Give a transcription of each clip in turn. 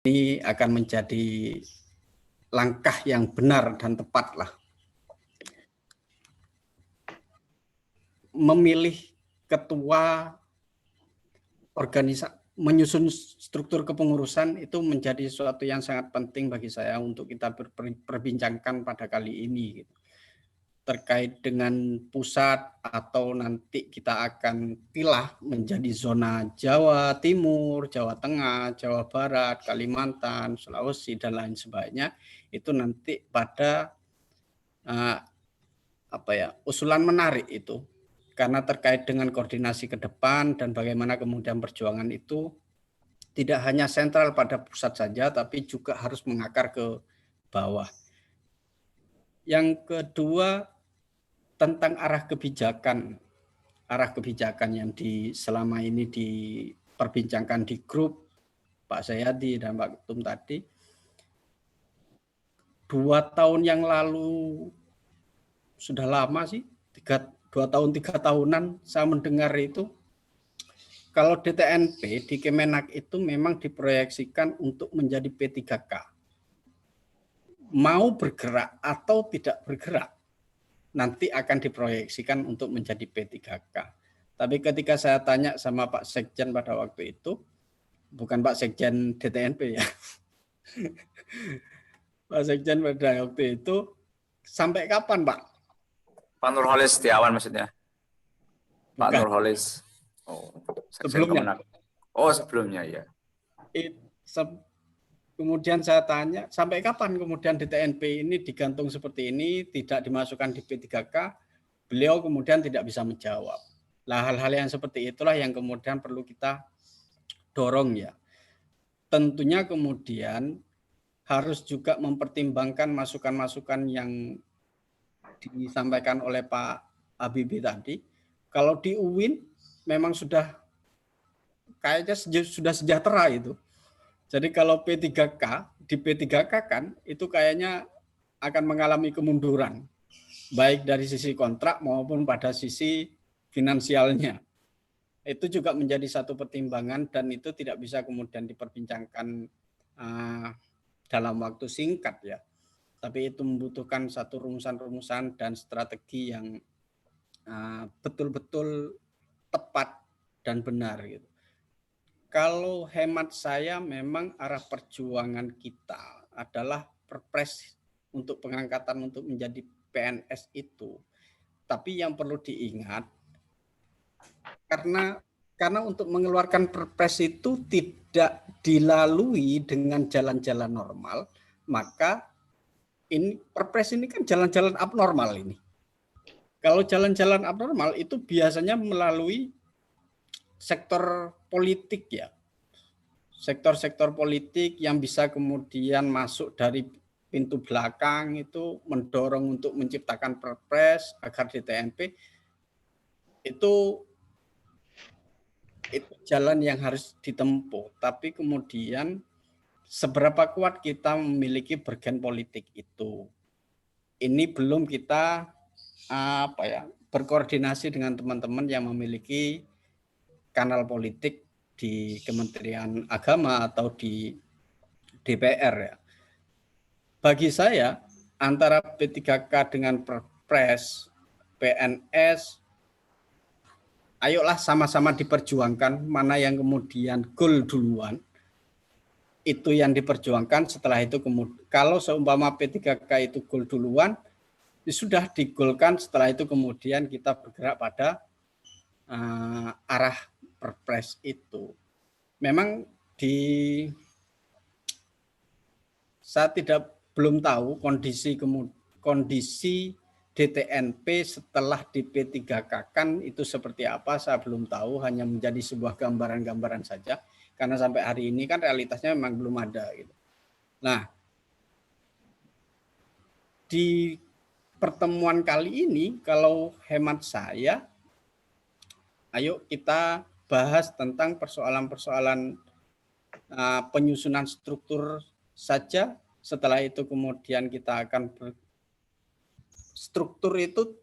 ini akan menjadi langkah yang benar dan tepat lah. Memilih ketua organisasi, menyusun struktur kepengurusan itu menjadi sesuatu yang sangat penting bagi saya untuk kita perbincangkan pada kali ini. Terkait dengan pusat atau nanti kita akan pilah menjadi zona Jawa Timur, Jawa Tengah, Jawa Barat, Kalimantan, Sulawesi, dan lain sebagainya, itu nanti pada usulan menarik itu. Karena terkait dengan koordinasi ke depan dan bagaimana kemudian perjuangan itu tidak hanya sentral pada pusat saja, tapi juga harus mengakar ke bawah. Yang kedua, tentang arah kebijakan yang selama ini diperbincangkan di grup Pak Sayadi dan Pak Ketum tadi. 2 tahun yang lalu, sudah lama sih, 2 tahun 3 tahunan saya mendengar itu, kalau DTNP di Kemenak itu memang diproyeksikan untuk menjadi P3K. Mau bergerak atau tidak bergerak, nanti akan diproyeksikan untuk menjadi P3K. Tapi ketika saya tanya sama Pak Sekjen pada waktu itu, bukan Pak Sekjen DTNP ya, Pak Sekjen pada waktu itu, sampai kapan Pak? Pak Nurholis Setiawan maksudnya? Pak Bukan. Nurholis. Oh, sebelumnya. Oh, sebelumnya ya. Kemudian saya tanya, sampai kapan kemudian DTNP ini digantung seperti ini, tidak dimasukkan di P3K, beliau kemudian tidak bisa menjawab. Nah, hal-hal yang seperti itulah yang kemudian perlu kita dorong ya. Tentunya kemudian harus juga mempertimbangkan masukan-masukan yang disampaikan oleh Pak Habibie tadi. Kalau di UIN memang sudah kayaknya sudah sejahtera itu. Jadi kalau P3K, di P3K kan itu kayaknya akan mengalami kemunduran, baik dari sisi kontrak maupun pada sisi finansialnya. Itu juga menjadi satu pertimbangan dan itu tidak bisa kemudian diperbincangkan dalam waktu singkat ya. Tapi itu membutuhkan satu rumusan-rumusan dan strategi yang betul-betul tepat dan benar gitu. Kalau hemat saya memang arah perjuangan kita adalah perpres untuk pengangkatan untuk menjadi PNS itu. Tapi yang perlu diingat, karena untuk mengeluarkan perpres itu tidak dilalui dengan jalan-jalan normal, maka ini perpres ini kan jalan-jalan abnormal ini. Kalau jalan-jalan abnormal itu biasanya melalui sektor politik ya. Sektor-sektor politik yang bisa kemudian masuk dari pintu belakang itu mendorong untuk menciptakan perpres agar DTNP itu jalan yang harus ditempuh. Tapi kemudian seberapa kuat kita memiliki bergen politik itu. Ini belum kita berkoordinasi dengan teman-teman yang memiliki kanal politik di Kementerian Agama atau di DPR ya. Bagi saya antara P3K dengan Perpres, PNS, ayolah sama-sama diperjuangkan mana yang kemudian goal duluan. Itu yang diperjuangkan, setelah itu kemudian kalau seumpama P3K itu goal duluan, sudah digolkan, setelah itu kemudian kita bergerak pada arah perpres itu. Memang saya belum tahu kondisi DTNP setelah di P3K-kan itu seperti apa, saya belum tahu, hanya menjadi sebuah gambaran-gambaran saja. Karena sampai hari ini kan realitasnya memang belum ada. Gitu. Nah, di pertemuan kali ini, kalau hemat saya, ayo kita bahas tentang persoalan-persoalan penyusunan struktur saja. Setelah itu kemudian kita akan struktur itu,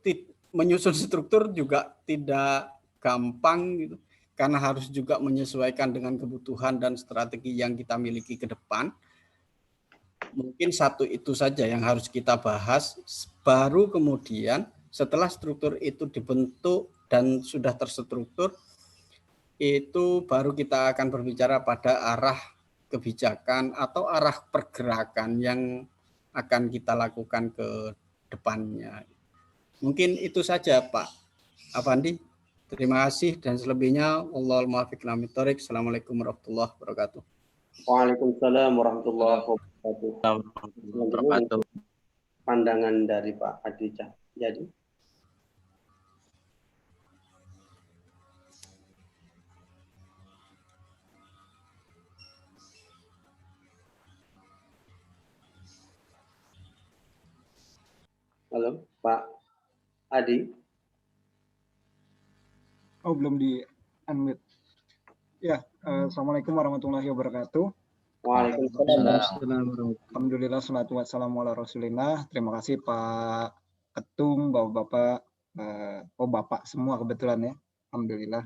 menyusun struktur juga tidak gampang gitu. karena harus juga menyesuaikan dengan kebutuhan dan strategi yang kita miliki ke depan. Mungkin satu itu saja yang harus kita bahas, baru kemudian setelah struktur itu dibentuk dan sudah terstruktur, itu baru kita akan berbicara pada arah kebijakan atau arah pergerakan yang akan kita lakukan ke depannya. Mungkin itu saja Pak Afandi. Terima kasih dan selebihnya wallahul muwaffiq ila aqwamit thoriq. Assalamualaikum warahmatullahi wabarakatuh. Waalaikumsalam warahmatullahi wabarakatuh. Pandangan dari Pak Adi jadi. Halo, Pak Adi. Oh, belum di unmute. Ya, Assalamualaikum warahmatullahi wabarakatuh. Waalaikumsalam. Alhamdulillah, salatu wassalamu ala rasulillah. Terima kasih Pak Ketum, Bapak-Bapak, Bapak semua kebetulan ya. Alhamdulillah.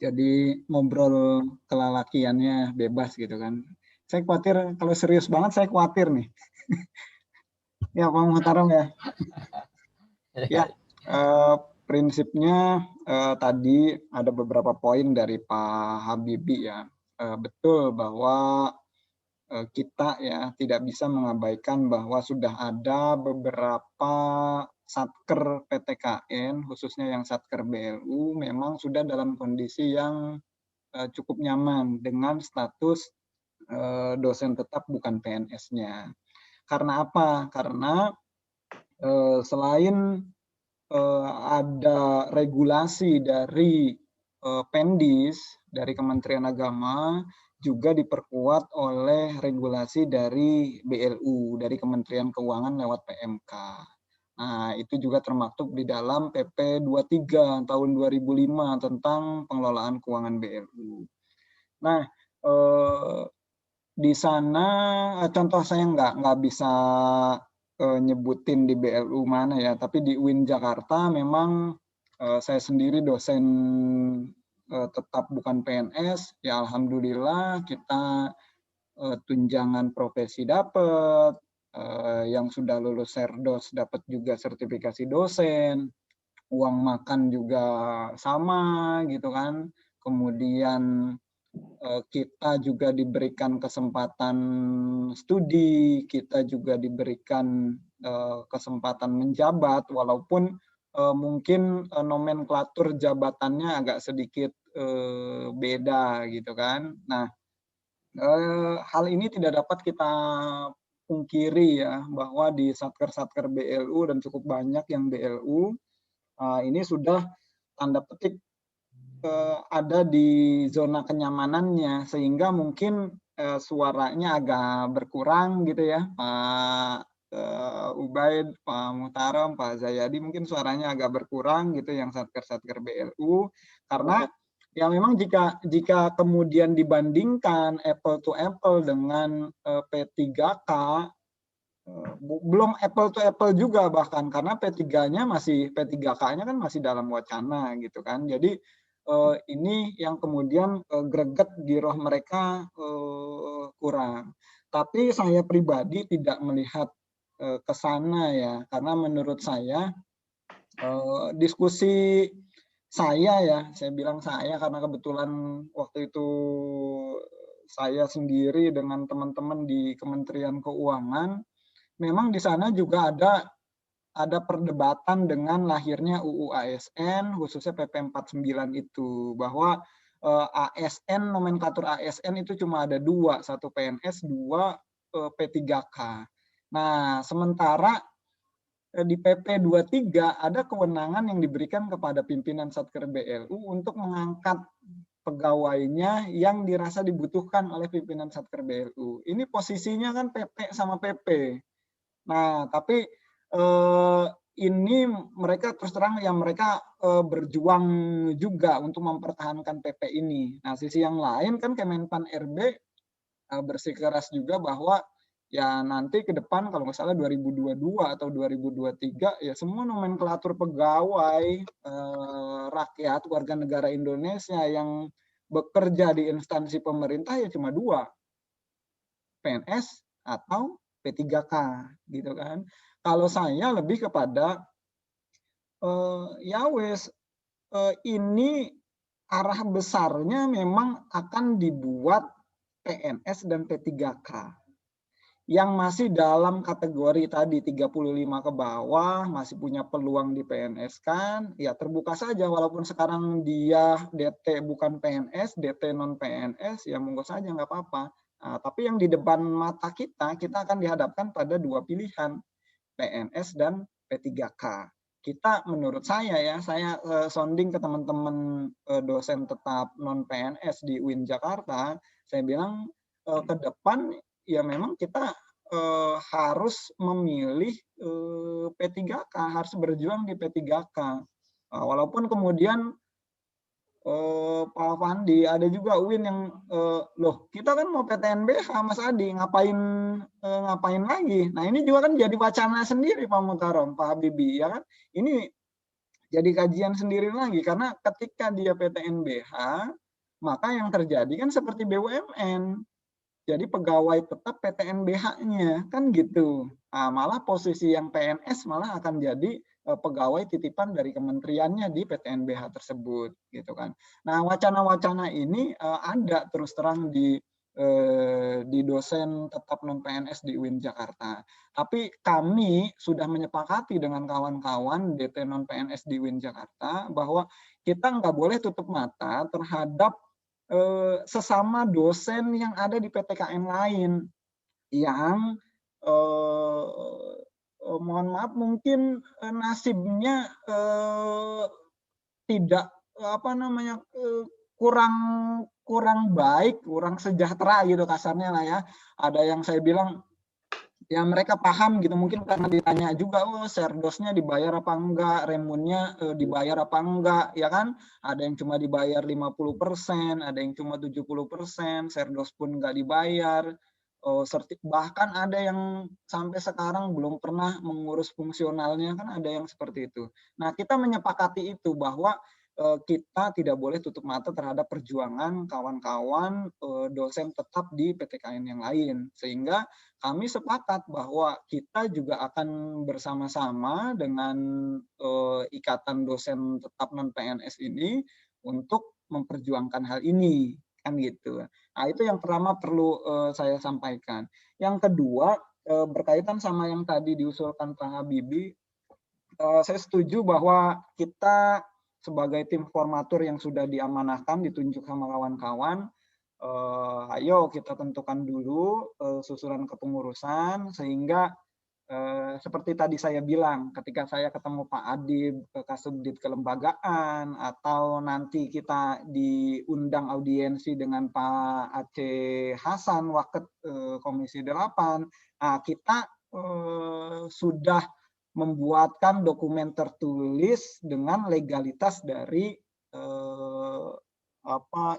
Jadi ngobrol kelalakiannya bebas gitu kan. Saya khawatir, kalau serius banget saya khawatir nih. Ya, Pak Muhtaram ya. Ya, prinsipnya tadi ada beberapa poin dari Pak Habibie ya. Betul bahwa kita ya tidak bisa mengabaikan bahwa sudah ada beberapa satker PTKN, khususnya yang satker BLU, memang sudah dalam kondisi yang cukup nyaman dengan status dosen tetap bukan PNS-nya. Karena apa? Karena selain ada regulasi dari Pendis, dari Kementerian Agama, juga diperkuat oleh regulasi dari BLU, dari Kementerian Keuangan lewat PMK. Nah, itu juga termaktub di dalam PP 23 tahun 2005 tentang pengelolaan keuangan BLU. Nah, di sana contoh saya nggak bisa nyebutin di BLU mana ya, tapi di UIN Jakarta memang saya sendiri dosen tetap bukan PNS, ya alhamdulillah kita tunjangan profesi dapat, yang sudah lulus Serdos dapat juga sertifikasi dosen, uang makan juga sama gitu kan, kemudian kita juga diberikan kesempatan studi, kita juga diberikan kesempatan menjabat, walaupun mungkin nomenklatur jabatannya agak sedikit beda gitu kan. Nah, hal ini tidak dapat kita pungkiri ya, bahwa di satker-satker BLU dan cukup banyak yang BLU ini sudah tanda petik ada di zona kenyamanannya, sehingga mungkin suaranya agak berkurang gitu ya, Pak Ubaid, Pak Muhtaram, Pak Zayadi, mungkin suaranya agak berkurang gitu yang satker-satker BLU, karena ya memang jika kemudian dibandingkan apple to apple dengan P3K, belum apple to apple juga bahkan, karena P3-nya masih, P3K-nya kan masih dalam wacana gitu kan. Jadi ini yang kemudian greget di roh mereka kurang. Tapi saya pribadi tidak melihat ke sana ya, karena menurut saya diskusi saya bilang saya karena kebetulan waktu itu saya sendiri dengan teman-teman di Kementerian Keuangan, memang di sana juga ada perdebatan dengan lahirnya UU ASN, khususnya PP 49 itu, bahwa ASN, nomenklatur ASN itu cuma ada dua, satu PNS, dua P3K. Nah, sementara di PP 23 ada kewenangan yang diberikan kepada pimpinan Satker BLU untuk mengangkat pegawainya yang dirasa dibutuhkan oleh pimpinan Satker BLU. Ini posisinya kan PP sama PP. Nah, tapi ini mereka terus terang yang mereka berjuang juga untuk mempertahankan PP ini. Nah, sisi yang lain kan Kemenpan RB bersikeras juga bahwa Ya nanti ke depan kalau nggak salah 2022 atau 2023 ya semua nomenklatur pegawai rakyat warga negara Indonesia yang bekerja di instansi pemerintah ya cuma dua, PNS atau P3K gitu kan. Kalau saya lebih kepada ya wes ini arah besarnya memang akan dibuat PNS dan P3K yang masih dalam kategori tadi 35 ke bawah masih punya peluang di PNS kan, ya terbuka saja walaupun sekarang dia DT bukan PNS, DT non PNS, ya monggo saja nggak apa-apa. Nah, tapi yang di depan mata kita akan dihadapkan pada dua pilihan, PNS dan P3K. Kita menurut saya ya, saya sounding ke teman-teman dosen tetap non PNS di UIN Jakarta, saya bilang ke depan ya memang kita harus memilih P3K, harus berjuang di P3K. Walaupun kemudian Pak Fandi ada juga UIN yang loh kita kan mau PTNBH Mas Adi ngapain lagi. Nah ini juga kan jadi wacana sendiri Pak Mukarram, Pak Habibie ya kan. Ini jadi kajian sendiri lagi karena ketika dia PTNBH maka yang terjadi kan seperti BUMN. Jadi pegawai tetap PTNBH-nya kan gitu. Nah, malah posisi yang PNS malah akan jadi pegawai titipan dari kementeriannya di PTNBH tersebut gitu kan. Nah, wacana-wacana ini ada terus terang di dosen tetap non PNS di UIN Jakarta. Tapi kami sudah menyepakati dengan kawan-kawan DT non PNS di UIN Jakarta bahwa kita nggak boleh tutup mata terhadap sesama dosen yang ada di PTKN lain yang mohon maaf mungkin nasibnya tidak kurang baik, kurang sejahtera gitu kasarnya lah ya. Ada yang saya bilang ya mereka paham gitu mungkin karena ditanya juga serdosnya dibayar apa enggak, remunnya dibayar apa enggak ya kan, ada yang cuma dibayar 50%, ada yang cuma 70%, serdos pun enggak dibayar, bahkan ada yang sampai sekarang belum pernah mengurus fungsionalnya kan, ada yang seperti itu. Nah kita menyepakati itu bahwa kita tidak boleh tutup mata terhadap perjuangan kawan-kawan dosen tetap di PTKN yang lain, sehingga kami sepakat bahwa kita juga akan bersama-sama dengan ikatan dosen tetap non PNS ini untuk memperjuangkan hal ini kan gitu. Nah itu yang pertama perlu saya sampaikan. Yang kedua berkaitan sama yang tadi diusulkan Pak Habibie, saya setuju bahwa kita sebagai tim formatur yang sudah diamanahkan, ditunjuk sama kawan-kawan, ayo kita tentukan dulu susunan kepengurusan sehingga seperti tadi saya bilang, ketika saya ketemu Pak Adib, Kasubdit Kelembagaan, atau nanti kita diundang audiensi dengan Pak Aceh Hasan, Waket Komisi 8, nah kita sudah membuatkan dokumen tertulis dengan legalitas dari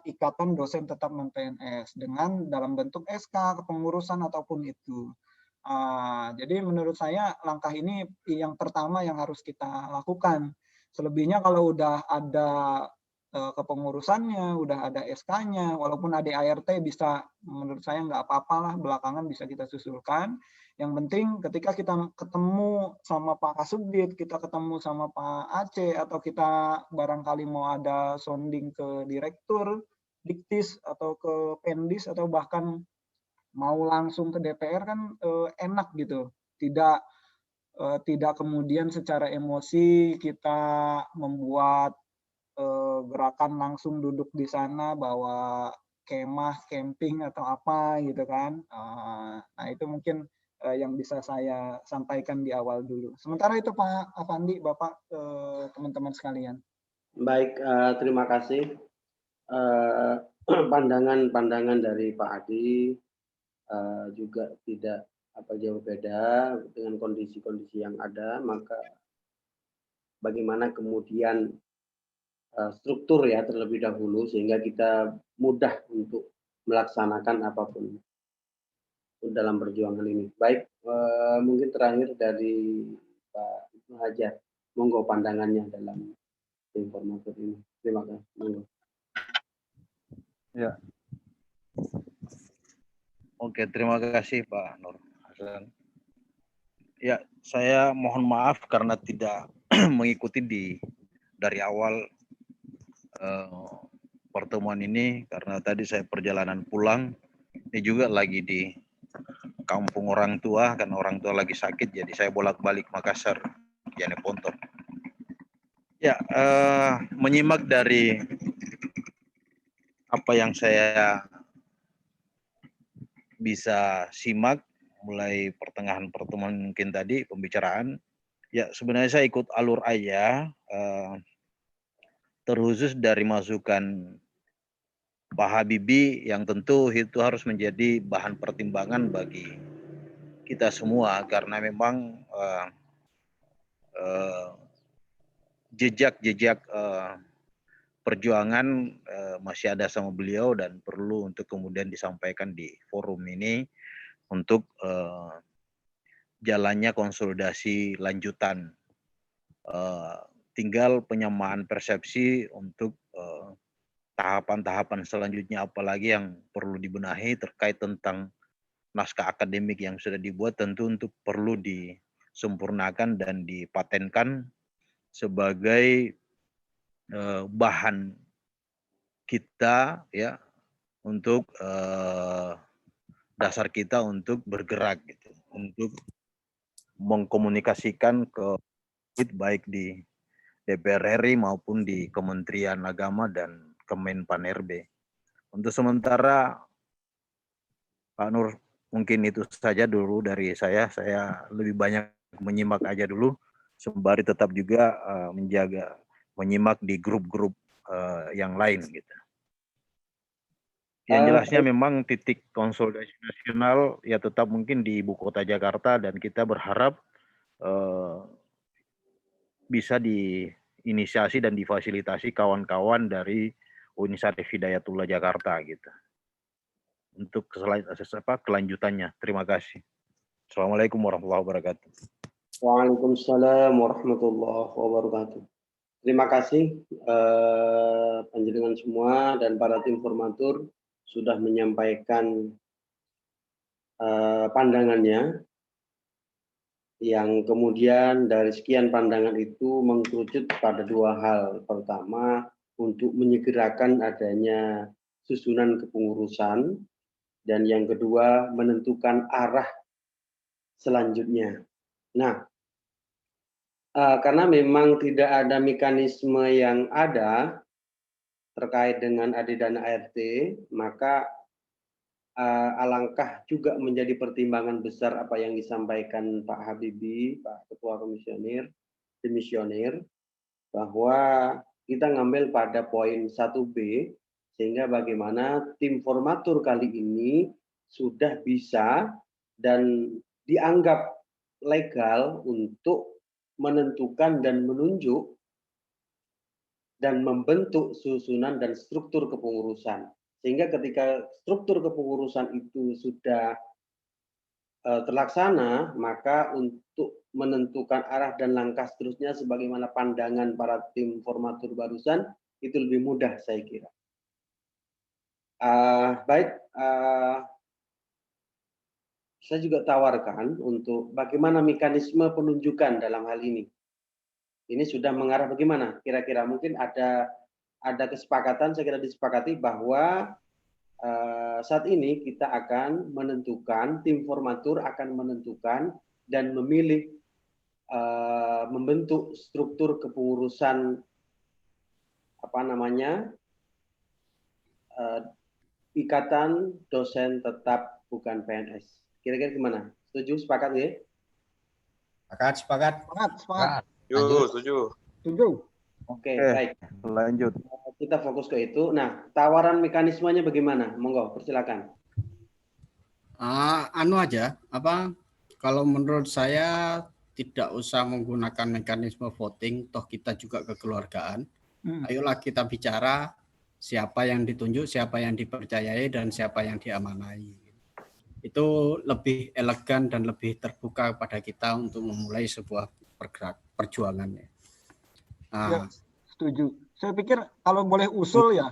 ikatan dosen tetap non PNS dengan dalam bentuk SK kepengurusan ataupun itu. Jadi menurut saya langkah ini yang pertama yang harus kita lakukan. Selebihnya kalau udah ada kepengurusannya, udah ada SK-nya, walaupun ada ART bisa, menurut saya nggak apa-apalah, belakangan bisa kita susulkan. Yang penting ketika kita ketemu sama Pak Kasubdit, kita ketemu sama Pak Aceh, atau kita barangkali mau ada sounding ke Direktur Diktis atau ke Pendis, atau bahkan mau langsung ke DPR kan enak gitu. Tidak kemudian secara emosi kita membuat gerakan langsung duduk di sana bawa kemah, camping atau apa gitu kan. Nah itu mungkin yang bisa saya sampaikan di awal dulu. Sementara itu Pak Afandi, Bapak, teman-teman sekalian. Baik, terima kasih. Pandangan-pandangan dari Pak Adi juga tidak jauh beda dengan kondisi-kondisi yang ada, maka bagaimana kemudian struktur ya terlebih dahulu sehingga kita mudah untuk melaksanakan apapun. dalam perjuangan ini. Baik, mungkin terakhir dari Pak Ibnu Hajar, monggo pandangannya dalam informasi ini. Terima kasih. Monggo. Ya. Oke, terima kasih Pak Nur Hasan. Ya, saya mohon maaf karena tidak mengikuti dari awal pertemuan ini karena tadi saya perjalanan pulang. Ini juga lagi di kampung orang tua, kan orang tua lagi sakit, jadi saya bolak-balik Makassar, Jeneponto. Ya, menyimak dari apa yang saya bisa simak mulai pertengahan pertemuan mungkin tadi pembicaraan, ya sebenarnya saya ikut alur aja, terkhusus dari masukan Pak Habibie yang tentu itu harus menjadi bahan pertimbangan bagi kita semua karena memang jejak-jejak perjuangan masih ada sama beliau dan perlu untuk kemudian disampaikan di forum ini untuk jalannya konsolidasi lanjutan. Tinggal penyamaan persepsi untuk tahapan-tahapan selanjutnya apalagi yang perlu dibenahi terkait tentang naskah akademik yang sudah dibuat tentu untuk perlu disempurnakan dan dipatenkan sebagai bahan kita ya untuk dasar kita untuk bergerak gitu, untuk mengkomunikasikan ke baik di DPR RI maupun di Kementerian Agama dan Kemenpan RB. Untuk sementara Pak Nur mungkin itu saja dulu dari saya lebih banyak menyimak aja dulu sembari tetap juga menyimak di grup-grup yang lain gitu. Yang jelasnya memang titik konsolidasi nasional ya tetap mungkin di ibu kota Jakarta dan kita berharap bisa diinisiasi dan difasilitasi kawan-kawan dari Unisarif Hidayatullah Jakarta gitu. Untuk kelanjutannya. Terima kasih. Assalamualaikum warahmatullahi wabarakatuh. Waalaikumsalam warahmatullahi wabarakatuh. Terima kasih panjenengan semua dan para tim formatur sudah menyampaikan pandangannya yang kemudian dari sekian pandangan itu mengkerucut pada dua hal. Pertama, untuk menyegerakan adanya susunan kepengurusan dan yang kedua menentukan arah selanjutnya. Nah, karena memang tidak ada mekanisme yang ada terkait dengan adidana ART, maka alangkah juga menjadi pertimbangan besar apa yang disampaikan Pak Habibie, Pak Ketua Komisioner, Demisioner, bahwa kita ngambil pada poin 1B, sehingga bagaimana tim formatur kali ini sudah bisa dan dianggap legal untuk menentukan dan menunjuk dan membentuk susunan dan struktur kepengurusan. Sehingga ketika struktur kepengurusan itu sudah terlaksana, maka untuk menentukan arah dan langkah seterusnya sebagaimana pandangan para tim formatur barusan, itu lebih mudah saya kira. Baik, saya juga tawarkan untuk bagaimana mekanisme penunjukan dalam hal ini. Ini sudah mengarah bagaimana? Kira-kira mungkin ada kesepakatan, saya kira disepakati bahwa saat ini kita akan menentukan, tim formatur akan menentukan dan memilih membentuk struktur kepengurusan Ikatan Dosen Tetap Bukan PNS. Kira-kira gimana? Setuju? Sepakat ya? Sepakat. Setuju. Oke, baik. Lanjut. Kita fokus ke itu. Nah, tawaran mekanismenya bagaimana? Monggo, persilakan. Kalau menurut saya tidak usah menggunakan mekanisme voting, toh kita juga kekeluargaan. Ayolah kita bicara siapa yang ditunjuk, siapa yang dipercayai, dan siapa yang diamanai. itu lebih elegan dan lebih terbuka pada kita untuk memulai sebuah perjuangan. Ya, setuju. Saya pikir kalau boleh usul ya,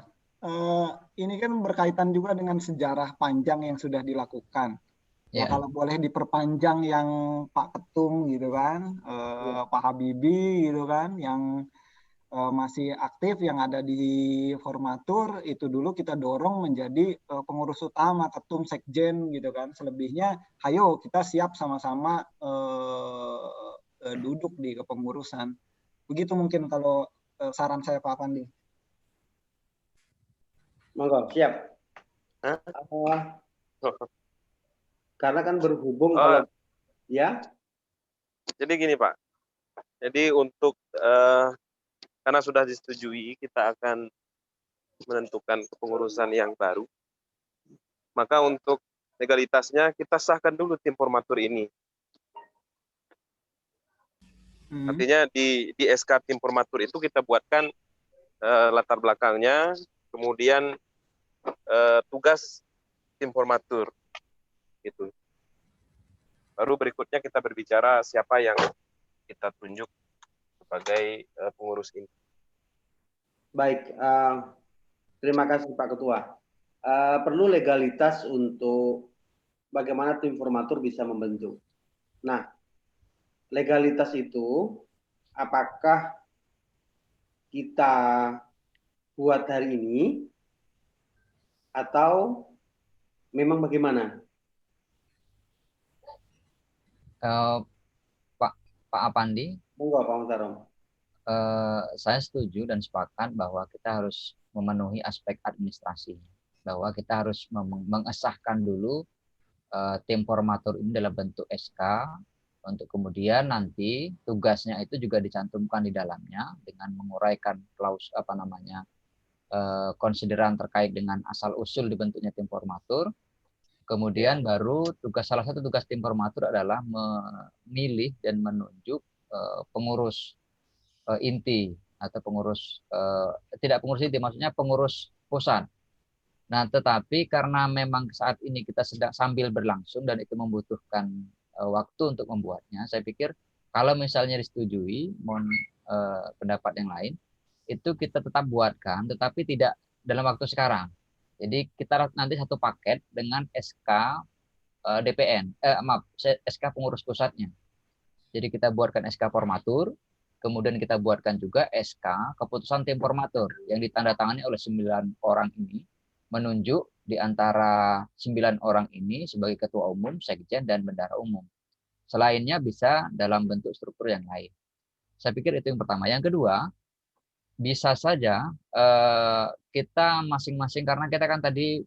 ini kan berkaitan juga dengan sejarah panjang yang sudah dilakukan. Ya, kalau boleh diperpanjang yang Pak Ketum gitu kan, Pak Habibie gitu kan, yang masih aktif, yang ada di Formatur, itu dulu kita dorong menjadi pengurus utama, ketum, sekjen gitu kan. Selebihnya, ayo kita siap sama-sama duduk di kepengurusan. Begitu mungkin kalau saran saya Pak Pandi. Monggo, siap. Karena kan berhubung kalau ya. Jadi gini Pak, jadi untuk karena sudah disetujui kita akan menentukan kepengurusan yang baru, maka untuk legalitasnya kita sahkan dulu tim formatur ini. Artinya di SK tim formatur itu kita buatkan latar belakangnya, kemudian tugas tim formatur, gitu. Baru berikutnya kita berbicara siapa yang kita tunjuk sebagai pengurus ini. Baik, terima kasih Pak Ketua. Perlu legalitas untuk bagaimana tim formatur bisa membentuk. Nah, legalitas itu apakah kita buat hari ini atau memang bagaimana? Pak Apandi, Monggo Pak Mutarom. Saya setuju dan sepakat bahwa kita harus memenuhi aspek administrasi, bahwa kita harus mengesahkan dulu tim formatur ini dalam bentuk SK, untuk kemudian nanti tugasnya itu juga dicantumkan di dalamnya dengan menguraikan konsideran terkait dengan asal usul dibentuknya tim formatur. Kemudian baru salah satu tugas tim formatur adalah memilih dan menunjuk pengurus inti atau pengurus tidak pengurus inti, maksudnya pengurus pusat. Nah, tetapi karena memang saat ini kita sedang sambil berlangsung dan itu membutuhkan waktu untuk membuatnya, saya pikir kalau misalnya disetujui, mohon pendapat yang lain, itu kita tetap buatkan, tetapi tidak dalam waktu sekarang. Jadi kita nanti satu paket dengan SK SK pengurus pusatnya. Jadi kita buatkan SK formatur, kemudian kita buatkan juga SK keputusan tim formatur yang ditandatangani oleh 9 orang ini, menunjuk di antara 9 orang ini sebagai ketua umum, sekjen, dan bendahara umum. Selainnya bisa dalam bentuk struktur yang lain. Saya pikir itu yang pertama. Yang kedua, bisa saja kita masing-masing, karena kita kan tadi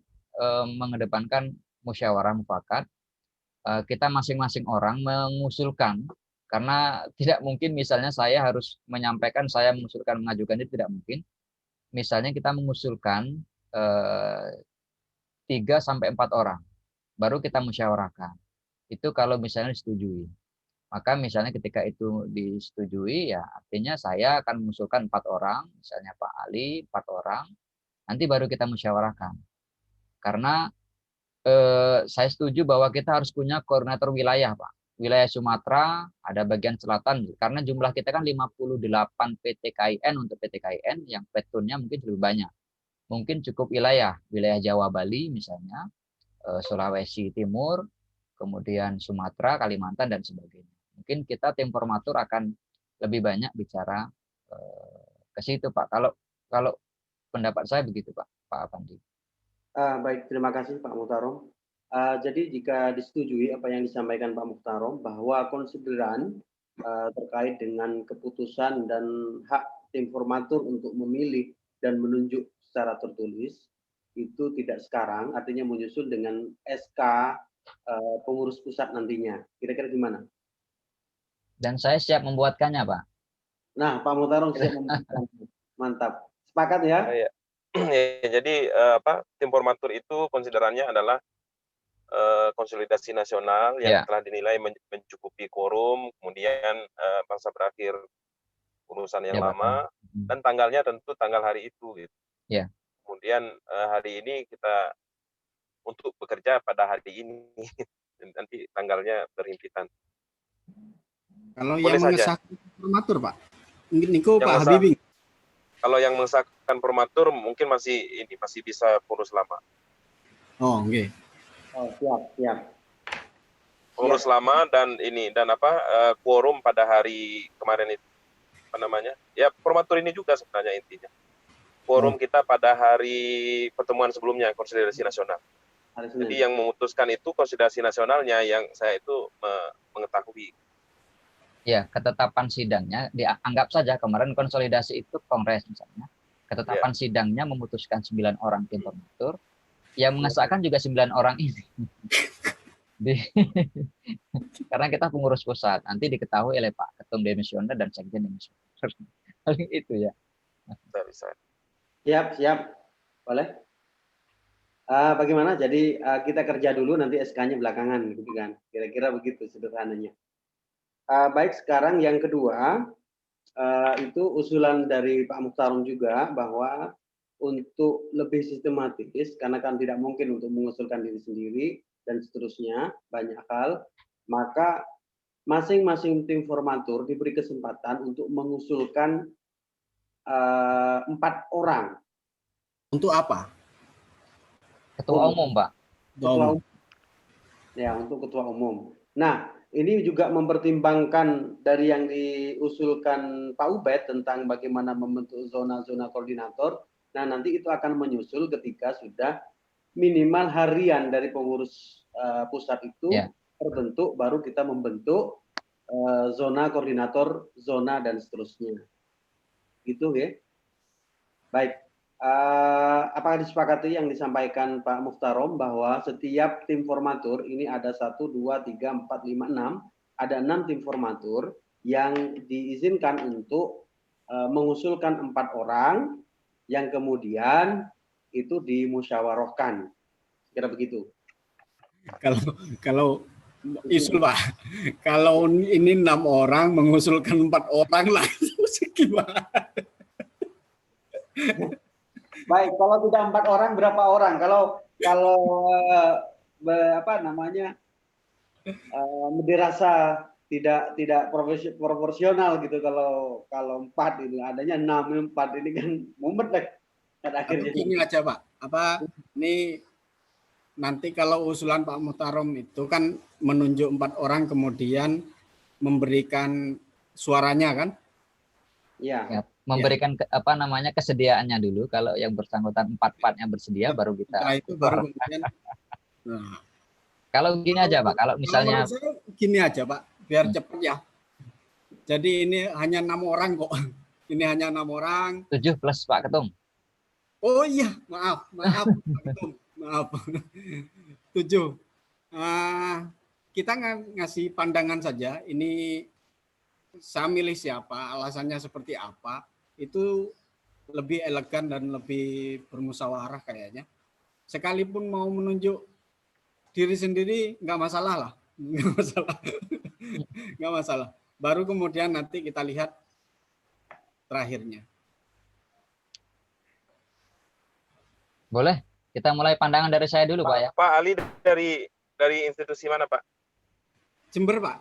mengedepankan musyawarah mufakat, kita masing-masing orang mengusulkan, karena tidak mungkin misalnya saya harus menyampaikan, saya mengusulkan mengajukan itu tidak mungkin. Misalnya kita mengusulkan 3 sampai 4 orang, baru kita musyawarahkan. Itu kalau misalnya disetujui. Maka misalnya ketika itu disetujui, ya artinya saya akan mengusulkan 4 orang, misalnya Pak Ali 4 orang, nanti baru kita musyawarahkan. Karena saya setuju bahwa kita harus punya koordinator wilayah, Pak. Wilayah Sumatera, ada bagian selatan, karena jumlah kita kan 58 PTKIN untuk PTKIN, yang petunnya mungkin lebih banyak. Mungkin cukup wilayah Jawa Bali misalnya, Sulawesi Timur, kemudian Sumatera, Kalimantan, dan sebagainya. Mungkin kita tim formatur akan lebih banyak bicara ke situ, Pak. Kalau pendapat saya begitu, Pak Apandi. Baik, terima kasih Pak Mutarom. Jadi jika disetujui apa yang disampaikan Pak Mutarom, bahwa konsideran terkait dengan keputusan dan hak tim formatur untuk memilih dan menunjuk secara tertulis itu tidak sekarang, artinya menyusul dengan SK pengurus pusat nantinya. Kira-kira gimana? Dan saya siap membuatkannya, Pak. Nah, Pak Mutarom siap membuatkannya. Mantap. Sepakat ya? Ya, jadi tim formatur itu konsiderannya adalah konsolidasi nasional yang telah dinilai mencukupi quorum, kemudian bangsa berakhir urusan yang lama, dan tanggalnya tentu tanggal hari itu. Gitu. Yeah. Kemudian hari ini kita untuk bekerja pada hari ini. Nanti tanggalnya berhimpitan. Kalau Boleh yang saja. mengesahkan formatur, Pak. Niko Yang Pak mengesah- Habibie. Kalau yang mengesahkan formatur mungkin masih bisa pengurus lama. Oh, oke. Oh, siap, siap. Pengurus lama dan quorum pada hari kemarin itu apa namanya? Ya, formatur ini juga sebenarnya intinya. Quorum kita pada hari pertemuan sebelumnya konsolidasi nasional. Hari Senin. Jadi yang memutuskan itu konsolidasi nasionalnya, yang saya itu mengetahui. Ya, ketetapan sidangnya dianggap saja kemarin konsolidasi itu kongres misalnya. Ketetapan sidangnya memutuskan 9 orang tim formatur, yang mengesahkan juga 9 orang ini. Karena kita pengurus pusat, nanti diketahui oleh Pak Ketum Demisioner dan Sekjen Demisioner. Paling itu ya. Bisa. Siap, siap. Boleh? Bagaimana? Jadi kita kerja dulu, nanti SK-nya belakangan, gitu kan? Kira-kira begitu sederhananya. Baik, sekarang yang kedua, itu usulan dari Pak Mukhtarom juga bahwa untuk lebih sistematis, karena kan tidak mungkin untuk mengusulkan diri sendiri dan seterusnya, banyak hal, maka masing-masing tim formatur diberi kesempatan untuk mengusulkan 4 orang. Untuk apa? Ketua umum, Pak. Ketua umum. Ya, untuk ketua umum. Nah, ini juga mempertimbangkan dari yang diusulkan Pak Ubed tentang bagaimana membentuk zona-zona koordinator. Nah, nanti itu akan menyusul ketika sudah minimal harian dari pengurus pusat itu terbentuk, baru kita membentuk zona koordinator, zona dan seterusnya. Gitu ya. Baik. Apakah disepakati yang disampaikan Pak Mukhtarom bahwa setiap tim formatur ini ada 1, 2, 3, 4, 5, 6, ada 6 tim formatur yang diizinkan untuk mengusulkan 4 orang yang kemudian itu dimusyawarahkan. Kira begitu. Kalau isul Pak, kalau ini 6 orang mengusulkan 4 orang lah, gimana? Baik, kalau tidak 4 orang berapa orang? Kalau dirasa tidak proporsional gitu kalau 4 itu adanya 6, 4 ini kan mumet deh. Akhirnya gini aja Pak, ini nanti kalau usulan Pak Mukhtarom itu kan menunjuk 4 orang kemudian memberikan suaranya kan? Iya. Memberikan kesediaannya dulu. Kalau yang bersangkutan 4-4-nya bersedia, baru kita. Setelah itu baru kemudian. Nah, kalau gini aja Pak, kalau misalnya gini aja Pak, biar cepat ya. Jadi ini hanya 6 orang kok. Ini hanya 6 orang. 7 plus Pak Ketum. Oh iya, maaf Pak Ketum, maaf. 7. Kita ngasih pandangan saja. Ini saya milih siapa, alasannya seperti apa. Itu lebih elegan dan lebih bermusyawarah kayaknya. Sekalipun mau menunjuk diri sendiri nggak masalah lah, nggak masalah. Baru kemudian nanti kita lihat terakhirnya. Boleh, kita mulai pandangan dari saya dulu Pak ya. Pak Ali dari institusi mana Pak? Jember Pak.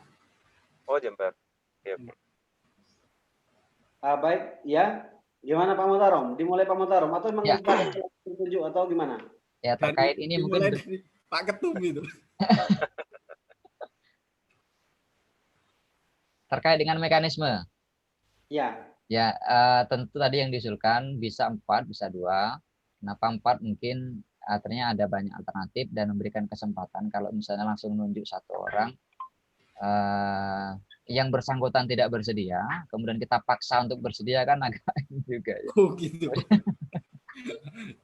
Oh Jember. Ya. Baik, ya. Gimana Pak Mukhtarom? Dimulai Pak Mukhtarom atau memang setuju atau gimana? Ya terkait ini mungkin dari Pak Ketum itu. Terkait dengan mekanisme. Ya. Ya, tentu tadi yang diusulkan bisa 4, bisa 2. Kenapa 4? Mungkin artinya ada banyak alternatif dan memberikan kesempatan kalau misalnya langsung menunjuk 1 orang yang bersangkutan tidak bersedia, kemudian kita paksa untuk bersedia kan agak juga ya. Oh gitu.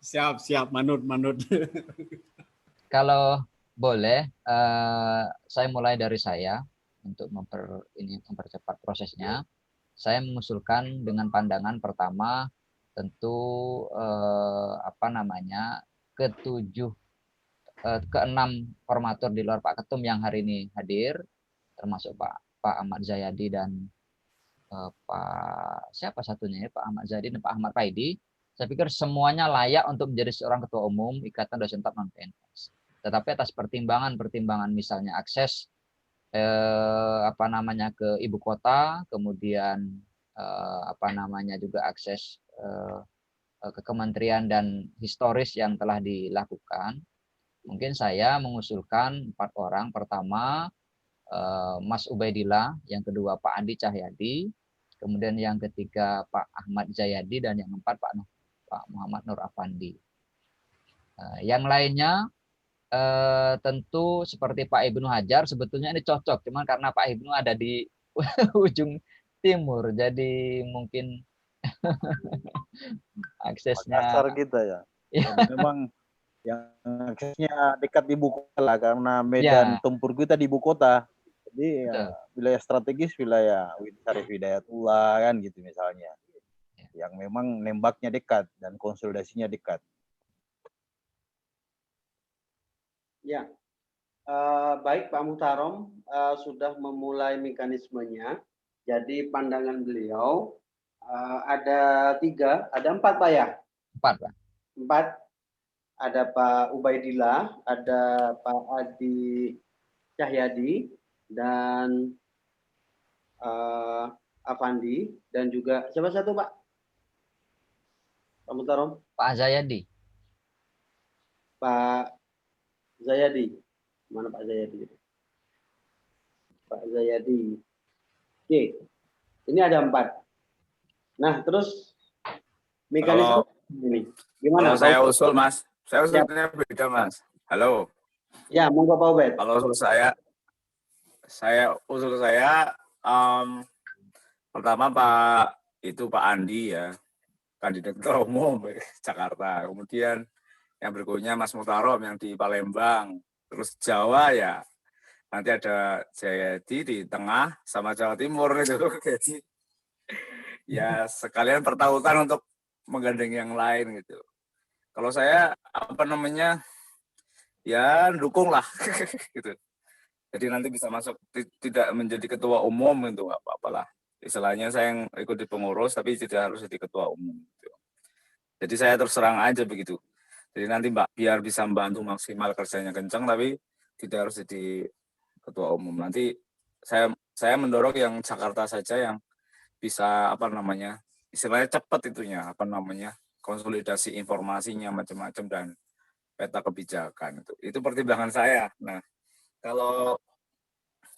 Siap, manut. Kalau boleh, saya mulai dari saya untuk mempercepat prosesnya. Saya mengusulkan dengan pandangan pertama tentu ke-6 formatur di luar Pak Ketum yang hari ini hadir, termasuk Pak Ahmad Zayadi dan Pak siapa satunya ya, Pak Ahmad Zayadi dan Pak Ahmad Paidi. Saya pikir semuanya layak untuk menjadi seorang ketua umum Ikatan Dosen Tetap Non PNS. tetapi atas pertimbangan misalnya akses ke ibu kota, kemudian juga akses ke kementerian dan historis yang telah dilakukan. Mungkin saya mengusulkan 4 orang. Pertama Mas Ubaidillah, yang kedua Pak Andi Cahyadi, kemudian yang ketiga Pak Ahmad Zayadi, dan yang keempat Pak Muhammad Nur Afandi. Yang lainnya tentu seperti Pak Ibnu Hajar, sebetulnya ini cocok, cuman karena Pak Ibnu ada di ujung timur, jadi mungkin aksesnya Makassar kita ya. Dan memang yang aksesnya dekat di ibu kota lah, karena medan tempur kita di ibu kota. Jadi ya, wilayah strategis, wilayah Syarif Hidayatullah kan gitu misalnya. Yang memang nembaknya dekat dan konsolidasinya dekat. Ya, baik Pak Muhtarom sudah memulai mekanismenya. Jadi pandangan beliau ada 4 Pak ya? 4 Pak. 4. Ada Pak Ubaidillah, ada Pak Adi Cahyadi, dan Afandi, dan juga siapa satu Pak? Pak Muhtarom? Pak Zayadi. Pak Zayadi. Mana Pak Zayadi? Pak Zayadi. Oke. Ini ada 4. Nah, terus mekanisme ini gimana? Kalau saya usul, Mas. Saya usulnya beda, Mas. Halo. Ya, monggo Pak Ubed. Kalau usul saya pertama Pak Andi ya, kandidat ketua umum Jakarta. Kemudian yang berikutnya Mas Muhtarom yang di Palembang. Terus Jawa ya, nanti ada Jayadi di tengah sama Jawa Timur itu. Jadi ya sekalian pertautan untuk menggandeng yang lain gitu. Kalau saya ya dukung lah gitu. Jadi nanti bisa masuk, tidak menjadi ketua umum itu nggak apa-apa lah. Istilahnya saya yang ikut di pengurus tapi tidak harus jadi ketua umum. Gitu. Jadi saya terus terang aja begitu. Jadi nanti biar bisa membantu maksimal kerjanya kencang tapi tidak harus jadi ketua umum. Nanti saya mendorong yang Jakarta saja yang bisa istilahnya cepat itunya konsolidasi informasinya macam-macam dan peta kebijakan itu pertimbangan saya. Nah, kalau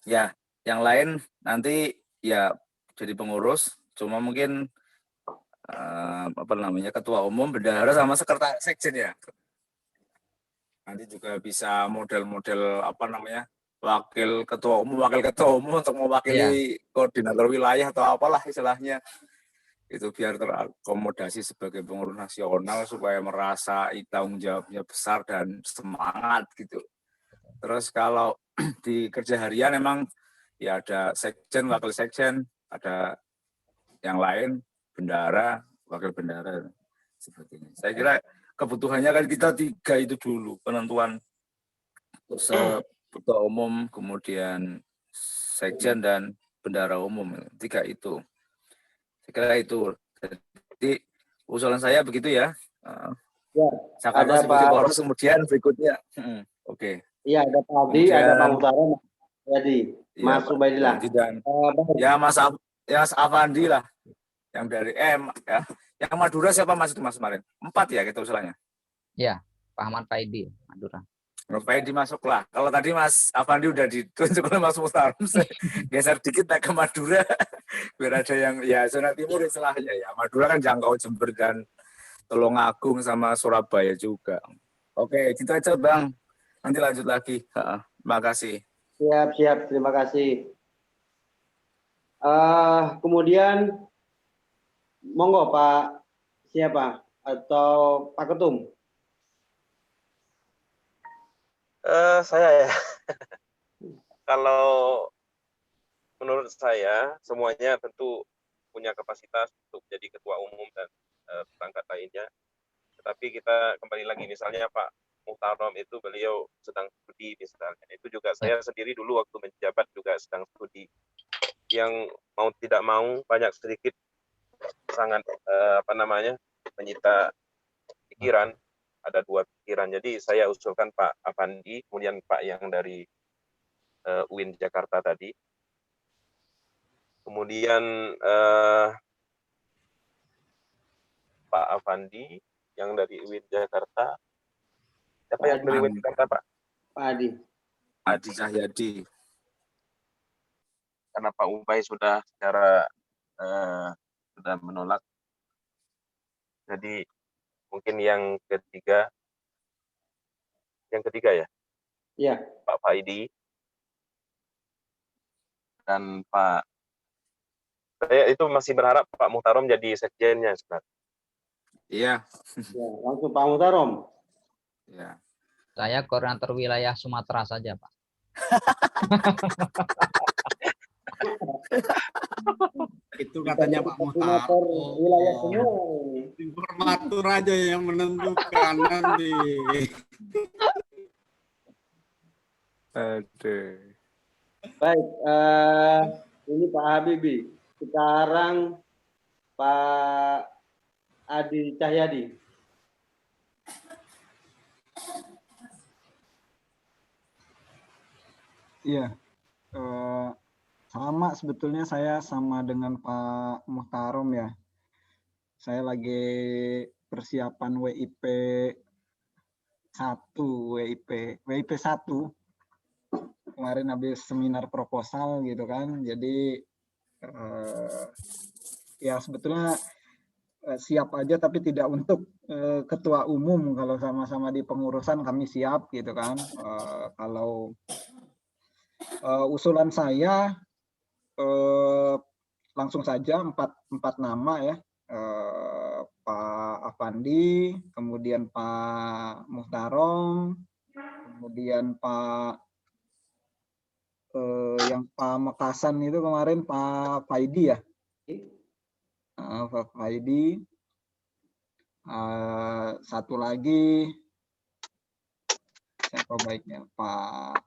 ya yang lain nanti ya jadi pengurus, cuma mungkin ketua umum, bendahara sama sekretaris sekjen ya. Nanti juga bisa model-model wakil ketua umum untuk mewakili koordinator wilayah atau apalah istilahnya. Itu biar terakomodasi sebagai pengurus nasional supaya merasa tanggung jawabnya besar dan semangat gitu. Terus kalau di kerja harian memang ya ada sekjen, wakil sekjen, ada yang lain, bendahara, wakil bendahara seperti ini. Saya kira kebutuhannya kan kita 3 itu dulu, penentuan ketua umum, kemudian sekjen dan bendahara umum, 3 itu. Saya kira itu. Jadi usulan saya begitu ya. Jakarta sebagai poros, kemudian berikutnya. Oke. Iya, ada Pak Adi, ada Pak Muhtarom, jadi Mas Ubaidillah. Ya Mas Afandi lah. Yang dari yang Madura siapa Mas itu Mas kemarin? 4 ya kita usulannya. Ya, Pak Ahmad Faidi Madura. Faidi masuklah. Kalau tadi Mas Afandi udah ditunjuk oleh Mas Muhtarom, geser dikit ke Madura biar ada yang ya zona timur istilahnya ya. Madura kan jangkau Jember dan Tulungagung sama Surabaya juga. Oke, gitu aja Bang. Nanti lanjut lagi. Terima kasih. Siap. Terima kasih. Kemudian monggo Pak siapa atau Pak Ketum? Saya ya. Kalau menurut saya semuanya tentu punya kapasitas untuk jadi ketua umum dan perangkat lainnya. Tetapi kita kembali lagi misalnya Pak Muhtarom itu beliau sedang studi misalnya. Itu juga saya sendiri dulu waktu menjabat juga sedang studi. Yang mau tidak mau banyak sedikit sangat menyita pikiran. ada dua pikiran. Jadi saya usulkan Pak Afandi, kemudian Pak yang dari UIN Jakarta tadi. Kemudian Pak Afandi yang dari UIN Jakarta. Siapa yang dari UIN Jakarta, Pak? Pak Adi. Adi Cahyadi. Karena Pak Ubay sudah secara sudah menolak. Jadi mungkin yang ketiga ya, Ya. Pak Faidi dan Pak. Saya itu masih berharap Pak Muhtarom jadi sekjennya sebenarnya. Iya. Ya, langsung Pak Muhtarom. Ya. Saya koordinator wilayah Sumatera saja, Pak. Itu katanya Pak Koordinator Muhtarom. wilayah semua. Informatur aja yang menentukan nanti. Aduh. Baik, ini Pak Habibie. Sekarang Pak Adi Cahyadi. Iya, sama sebetulnya saya sama dengan Pak Muhtarom ya. Saya lagi persiapan WIP 1, WIP 1. Kemarin habis seminar proposal gitu kan. Jadi ya sebetulnya siap aja tapi tidak untuk ketua umum. Kalau sama-sama di pengurusan kami siap gitu kan. Kalau usulan saya langsung saja 4 nama ya, Pak Afandi, kemudian Pak Muhtarom, kemudian Pak yang Pak Mekasan itu kemarin Pak Faidi ya, Pak Faidi. Satu lagi siapa baiknya, Pak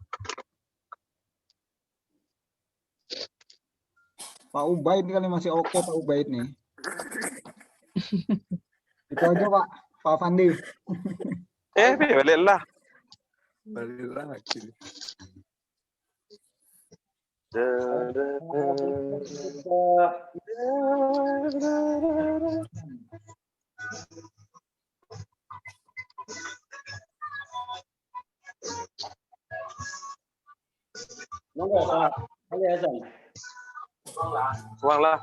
Ubaid kali masih oke Pak Ubaid nih. Itu aja Pak Fandi. Baliklah. Baliklah lagi. Monggo Pak Ali Hasan. Uang lah.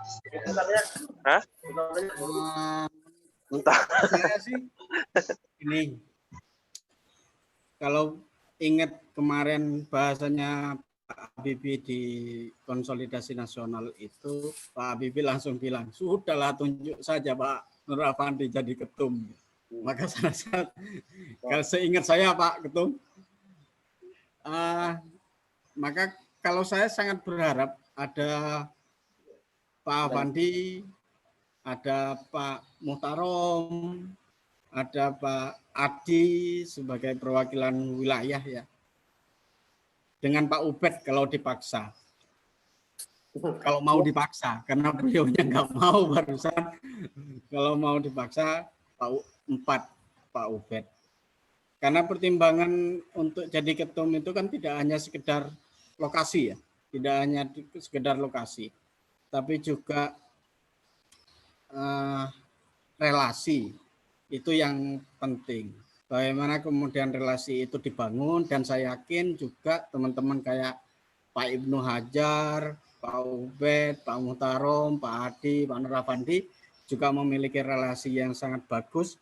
Hah? Entah. Saya sih ini, kalau ingat kemarin bahasanya Pak Habibie di konsolidasi nasional itu, Pak Habibie langsung bilang, sudahlah tunjuk saja Pak Nur Afandi jadi ketum. Maka saat kalau seingat saya Pak Ketum, maka kalau saya sangat berharap ada Pak Afandi, ada Pak Muhtarom, ada Pak Adi sebagai perwakilan wilayah ya. Dengan Pak Ubed kalau dipaksa. Kalau mau dipaksa, karena beliaunya nggak mau barusan. Kalau mau dipaksa, Pak Ubed. Karena pertimbangan untuk jadi ketum itu kan tidak hanya sekedar lokasi ya. Tidak hanya sekedar lokasi. Tapi juga relasi. Itu yang penting. Bagaimana kemudian relasi itu dibangun, dan saya yakin juga teman-teman kayak Pak Ibnu Hajar, Pak Ubed, Pak Muhtarom, Pak Adi, Pak Nur Afandi juga memiliki relasi yang sangat bagus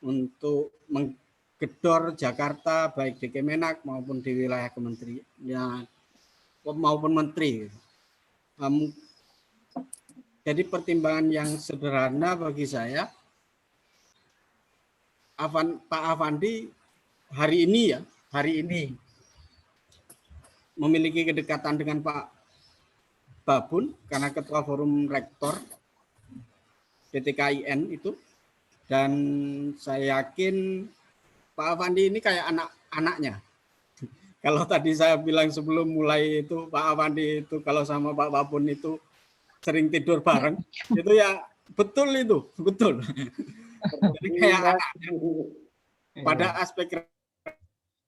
untuk menggedor Jakarta baik di Kemenak maupun di wilayah kementerian maupun menteri. Jadi pertimbangan yang sederhana bagi saya, Pak Afandi hari ini memiliki kedekatan dengan Pak Babun karena ketua forum rektor DTKIN itu, dan saya yakin Pak Afandi ini kayak anak-anaknya. Kalau tadi saya bilang sebelum mulai itu Pak Afandi itu kalau sama Pak Babun itu sering tidur bareng, itu ya betul itu, betul. Jadi kayak anaknya. pada aspek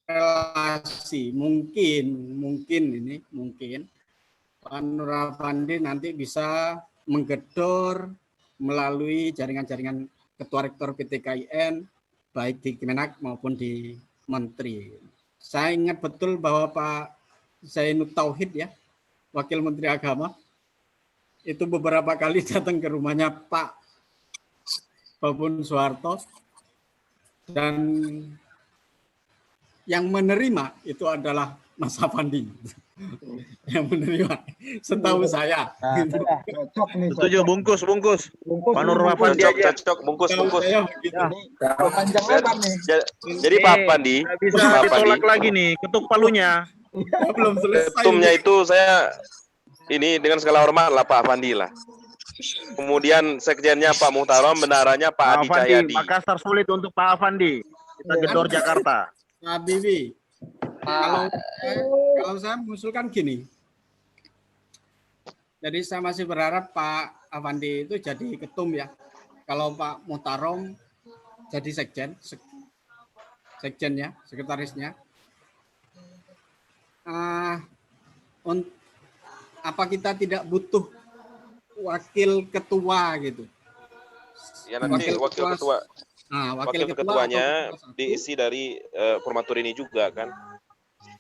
relasi mungkin Pak Nur Afandi nanti bisa menggedor melalui jaringan-jaringan ketua rektor PTKIN baik di Kemenak maupun di Menteri. Saya ingat betul bahwa Pak Zainud Tauhid ya, Wakil Menteri Agama, itu beberapa kali datang ke rumahnya Pak Babun Soeharto, dan yang menerima itu adalah Mas Afandi. Yang menerima, setahu saya. Cocok nih. Setuju, bungkus. Pak Nur Afandi aja. Cocok, bungkus. Saya begitu. Panjang lebar nih. Jadi Pak Afandi, Nggak bisa ditolak lagi nih, ketuk palunya. Belum selesai. ketumnya itu saya ini dengan segala hormat lah Pak Afandi lah. Kemudian sekjennya Pak Muhtarom, bendaharanya Pak Adi Afandi, Cahyadi. Makassar sulit untuk Pak Afandi. Kita gedor Jakarta. Pak Bibi, kalau saya mengusulkan gini. Jadi saya masih berharap Pak Afandi itu jadi ketum ya. Kalau Pak Muhtarom jadi sekjennya, sekretarisnya. Apa kita tidak butuh wakil ketua gitu? Ya nanti wakil ketua. Nah, wakil ketuanya diisi dari formatur ini juga kan?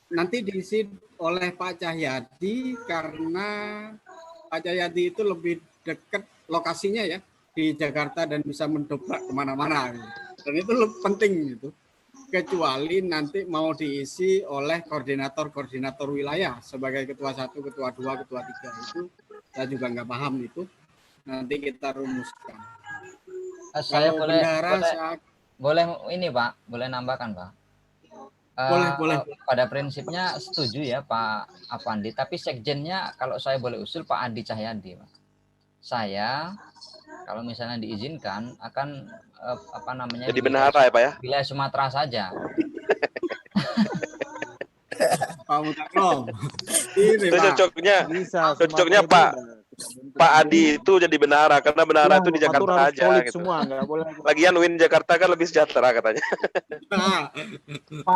Nanti diisi oleh Pak Cahyadi karena Pak Cahyadi itu lebih dekat lokasinya ya di Jakarta dan bisa mendobrak kemana-mana. Dan itu penting gitu. Kecuali nanti mau diisi oleh koordinator wilayah sebagai ketua 1, ketua 2, ketua 3 itu saya juga nggak paham itu. Nanti kita rumuskan. Saya Kalau boleh ini Pak, boleh nambahkan Pak. Boleh. Pada prinsipnya setuju ya Pak Afandi, tapi sekjennya kalau saya boleh usul Pak Adi Cahyadi Pak. Saya kalau misalnya diizinkan akan jadi bendahara ya Pak ya? Wilayah Sumatera saja. Pak Muhtarom. Itu cocoknya Pak Adi itu jadi bendahara karena bendahara itu di Jakarta aja gitu. Semua, nggak boleh. Lagian Win Jakarta kan lebih sejahtera katanya. Pak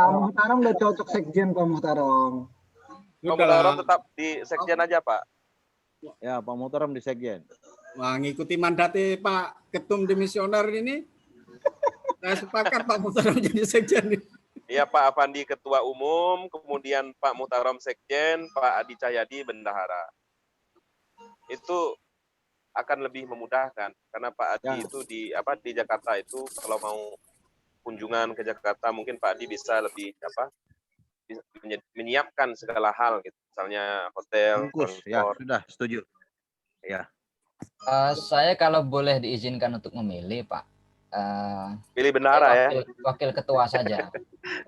Muhtarom udah cocok sekjen Pak Muhtarom. Pak Muhtarom tetap di sekjen aja Pak. Ya, Pak Muhtarom di sekjen. Wah, ngikuti mandatnya Pak Ketum Demisioner ini. Saya sepakat Pak Muhtarom jadi sekjen. Iya, Pak Afandi ketua umum, kemudian Pak Muhtarom sekjen, Pak Adi Cahyadi bendahara. Itu akan lebih memudahkan karena Pak Adi itu di Jakarta itu kalau mau kunjungan ke Jakarta mungkin Pak Adi bisa lebih menyiapkan segala hal gitu. Misalnya hotel, Bungkus, ya sudah setuju. Ya. Saya kalau boleh diizinkan untuk memilih Pak. Pilih bendahara ya. Wakil ketua saja.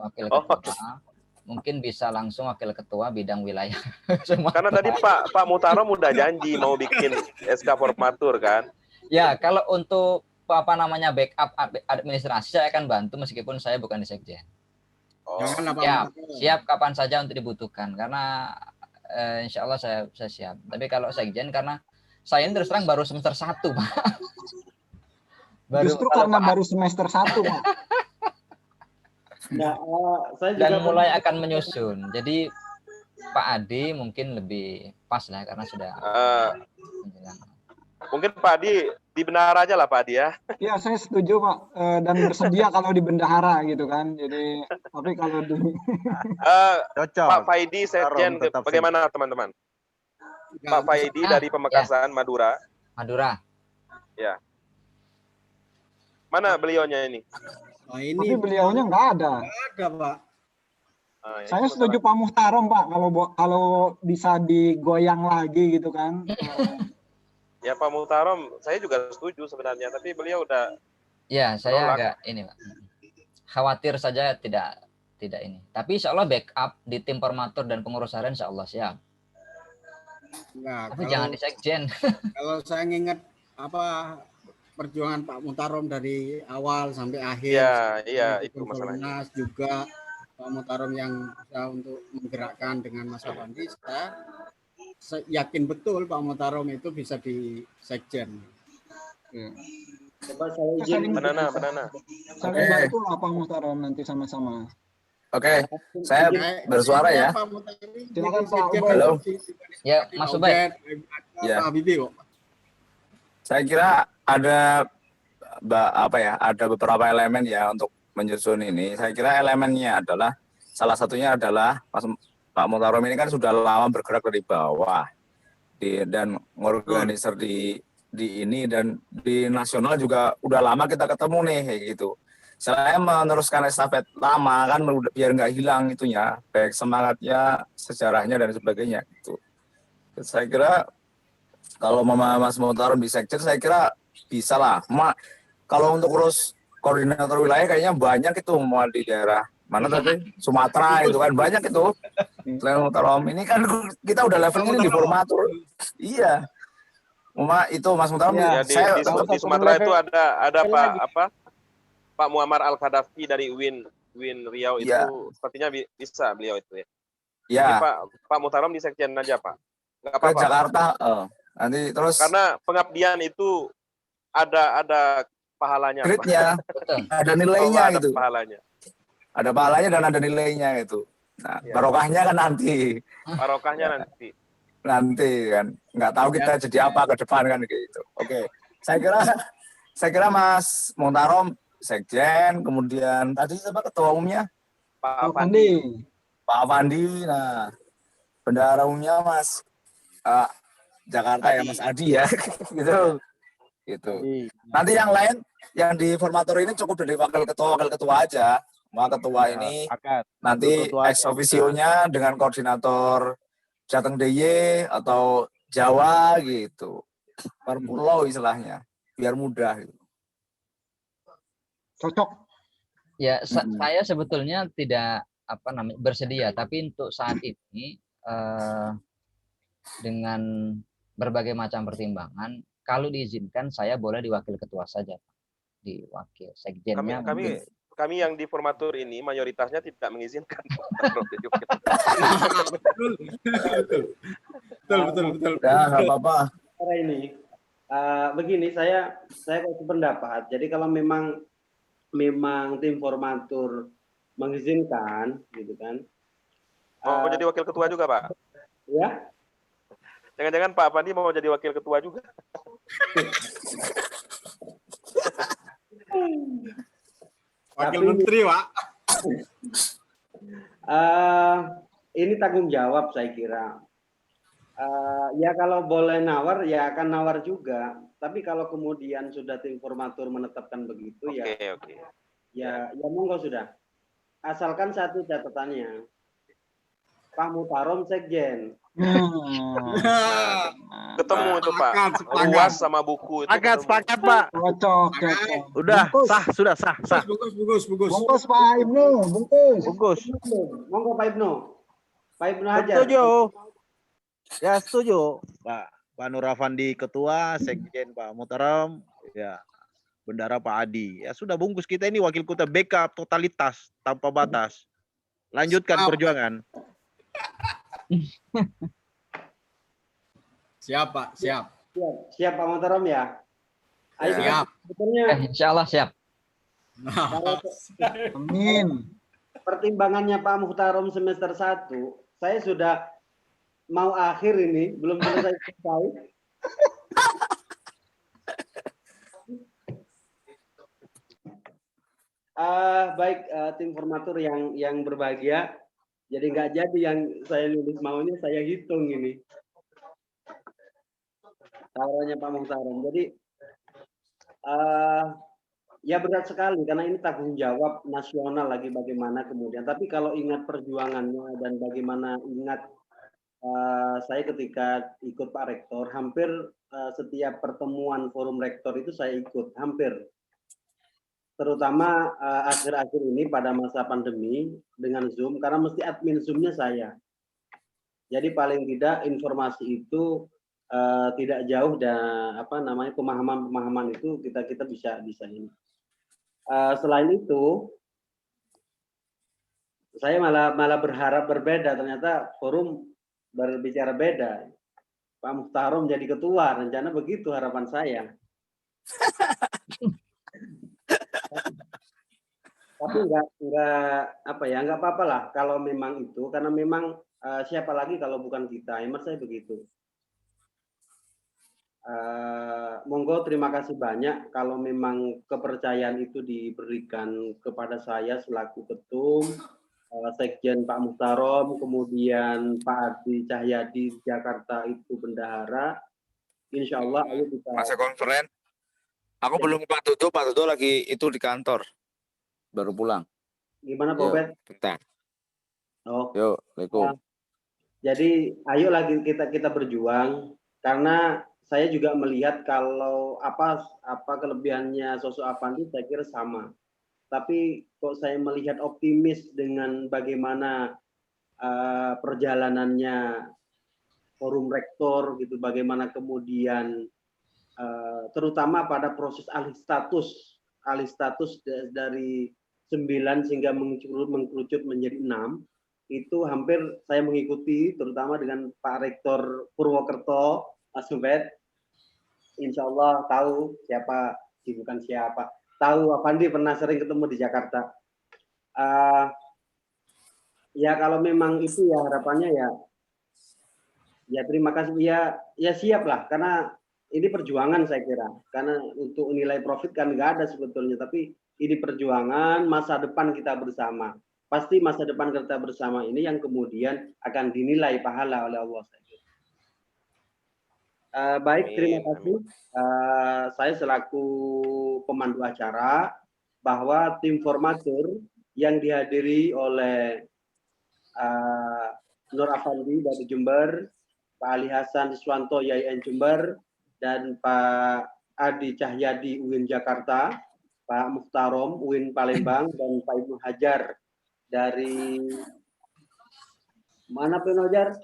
Wakil ketua. Mungkin bisa langsung wakil ketua bidang wilayah. Karena tadi Pak Muhtarom udah janji mau bikin SK formatur kan. Ya, kalau untuk backup administrasi saya akan bantu meskipun saya bukan di sekjen. Siap kapan saja untuk dibutuhkan karena insya Allah saya siap. Tapi kalau sekjen karena saya ini terus terang baru semester 1 Pak. Justru karena baru semester 1 Pak. Nah, saya juga Dan mulai akan menyusun. Jadi Pak Adi mungkin lebih pas lah karena sudah mungkin Pak Adi di bendahara aja lah Pak Adi ya. Ya saya setuju Pak dan bersedia kalau di bendahara gitu kan. Jadi tapi kalau di Cocok. Pak Faidi sekjen bagaimana teman-teman? Pak Faidi dari Pamekasan Madura. Ya. Mana beliaunya ini? Tapi beliaunya nggak ada. Nggak ada, Pak. Saya setuju Pak Muhtarom, Pak, kalau bisa digoyang lagi gitu kan. Ya Pak Muhtarom, saya juga setuju sebenarnya, tapi beliau udah. Ya, saya agak ini Pak. Khawatir saja tidak ini. Tapi insya Allah backup di tim formatur dan pengurus harian insya Allah siap. Nah, tapi jangan di sekjen. Kalau saya ingat perjuangan Pak Muhtarom dari awal sampai akhir. Iya, itu masalahnya. Juga Pak Muhtarom yang bisa untuk menggerakkan dengan Mas Afandi, saya yakin betul Pak Muhtarom itu bisa di sekjen. Coba saya izin. Banana. Saling bantu lah Pak Muhtarom nanti sama-sama. Oke, saya bersuara ya. Silakan Pak Ubed. Halo. Ya, Mas Ubed. Ya. Pak Habibie kok. Saya kira ada ada beberapa elemen ya untuk menyusun ini. Saya kira elemennya adalah salah satunya adalah Pak Muhtarom ini kan sudah lama bergerak dari bawah dan mengorganisir di ini, dan di nasional juga udah lama kita ketemu nih kayak gitu. Saya meneruskan estafet lama kan biar nggak hilang itunya, baik semangatnya, sejarahnya dan sebagainya gitu. Saya kira kalau Mas Muhtarom di sekjen, saya kira bisa lah. Kalau untuk urus koordinator wilayah kayaknya banyak itu di daerah mana tadi Sumatera itu kan banyak itu. Selain Muhtarom ini kan kita udah levelnya ini di formatur. Iya. Itu Mas Muhtarom Ya, di Sumatera itu ada Pak Muammar Al-Kadafi dari UIN Riau itu sepertinya bisa beliau itu ya. Iya. Jadi Pak Muhtarom di sekjen aja Pak. Nggak apa-apa. Ke Jakarta. Nanti terus. Karena pengabdian itu ada pahalanya. Gridnya, ada nilainya ada gitu. Pahalanya. Ada pahalanya dan ada nilainya itu. Nah, barokahnya kan nanti. Barokahnya nanti. Nanti kan nggak tahu kita jadi apa ke depan kan gitu. Oke. Saya kira Mas Muhtarom sekjen, kemudian tadi siapa ketua umumnya? Pak Fandi. Pak Fandi. Nah, bendahara umumnya Mas Jakarta ya Mas Adi ya. gitu. Nanti yang lain yang di formatur ini cukup dari wakil ketua aja. Ketua ini nanti ex officio-nya dengan koordinator Jateng DIY atau Jawa gitu. Per pulau istilahnya, biar mudah gitu. Cocok. Ya, saya sebetulnya tidak bersedia, tapi untuk saat ini dengan berbagai macam pertimbangan, kalau diizinkan saya boleh diwakil ketua saja, di wakil sekjennya. Kami yang di formatur ini mayoritasnya tidak mengizinkan. Betul. Ya, nggak apa-apa. Ini begini, saya kasih pendapat. Jadi kalau memang tim formatur mengizinkan, gitu kan? Mau jadi wakil ketua juga Pak? Ya. Jangan-jangan Pak Fandi mau jadi wakil ketua juga? Wakil Menteri, Pak. Ini tanggung jawab saya kira. Ya kalau boleh nawar, ya akan nawar juga. Tapi kalau kemudian sudah tim formatur menetapkan begitu, ya monggo sudah. Asalkan satu catatannya, Pak Muhtarom sekjen. Ketemu itu Pak. Luas sama buku itu. Sepakat Pak. Cocok. Udah sah. Bungkus Pak Ibnu, bungkus. Monggo Pak Ibnu. Pak Ibnu aja. Setuju. Ya setuju. Pak Nur Afandi ketua, sekjen Pak Muhtarom, ya bendara Pak Adi. Ya sudah bungkus, kita ini wakil kota backup totalitas tanpa batas. Lanjutkan perjuangan. Siap Pak, siap. Siap Pak Muhtarom ya. Ayo Siap. Insya Allah siap. Amin. Pertimbangannya Pak Muhtarom semester 1, saya sudah mau akhir ini, belum selesai. Baik, tim formatur yang berbahagia. Jadi nggak jadi yang saya nulis maunya saya hitung ini. Tawarannya Pak Muhtarom. Jadi ya berat sekali karena ini tanggung jawab nasional lagi bagaimana kemudian. Tapi kalau ingat perjuangannya dan bagaimana ingat saya ketika ikut Pak Rektor, hampir setiap pertemuan forum rektor itu saya ikut, hampir. Terutama akhir-akhir ini pada masa pandemi dengan Zoom, karena mesti admin Zoom-nya saya. Jadi paling tidak informasi itu tidak jauh dan pemahaman itu kita bisa ini. Selain itu, saya malah berharap berbeda. Ternyata forum berbicara beda. Pak Muhtarom jadi ketua, rencana begitu harapan saya. Tapi enggak apa ya, enggak apa-apa lah kalau memang itu, karena memang siapa lagi kalau bukan kita, menurut saya begitu. Monggo, terima kasih banyak kalau memang kepercayaan itu diberikan kepada saya selaku ketum, Sekjen Pak Muhtarom, kemudian Pak Adi Cahyadi di Jakarta itu bendahara. Insya Allah ayo kita. Masa konferen. Aku belum Pak Dodo lagi itu di kantor. Baru pulang. Gimana Pak Ubed? Bentar. Oh. Yuk, Assalamualaikum. Jadi ayo lagi kita berjuang, karena saya juga melihat kalau apa kelebihannya sosok Afandi saya kira sama. Tapi kok saya melihat optimis dengan bagaimana perjalanannya forum rektor gitu, bagaimana kemudian terutama pada proses alih status dari 9 sehingga mengkerucut menjadi 6, itu hampir saya mengikuti, terutama dengan Pak Rektor Purwokerto, Mas Ubed. Insya Allah tahu siapa, bukan siapa, tahu Afandi pernah sering ketemu di Jakarta. Ya kalau memang itu ya harapannya ya terima kasih, ya siap lah, karena ini perjuangan saya kira, karena untuk nilai profit kan nggak ada sebetulnya, tapi ini perjuangan masa depan kita bersama. Pasti masa depan kita bersama ini yang kemudian akan dinilai pahala oleh Allah. Baik, terima kasih. Saya selaku pemandu acara, bahwa tim formatur yang dihadiri oleh Nur Afandi dari Jember, Pak Ali Hasan Iswanto YIN Jember, dan Pak Adi Cahyadi UIN Jakarta, Pak Muhtarom UIN Palembang, dan Pak Ibnu Hajar dari mana Pak Hajar?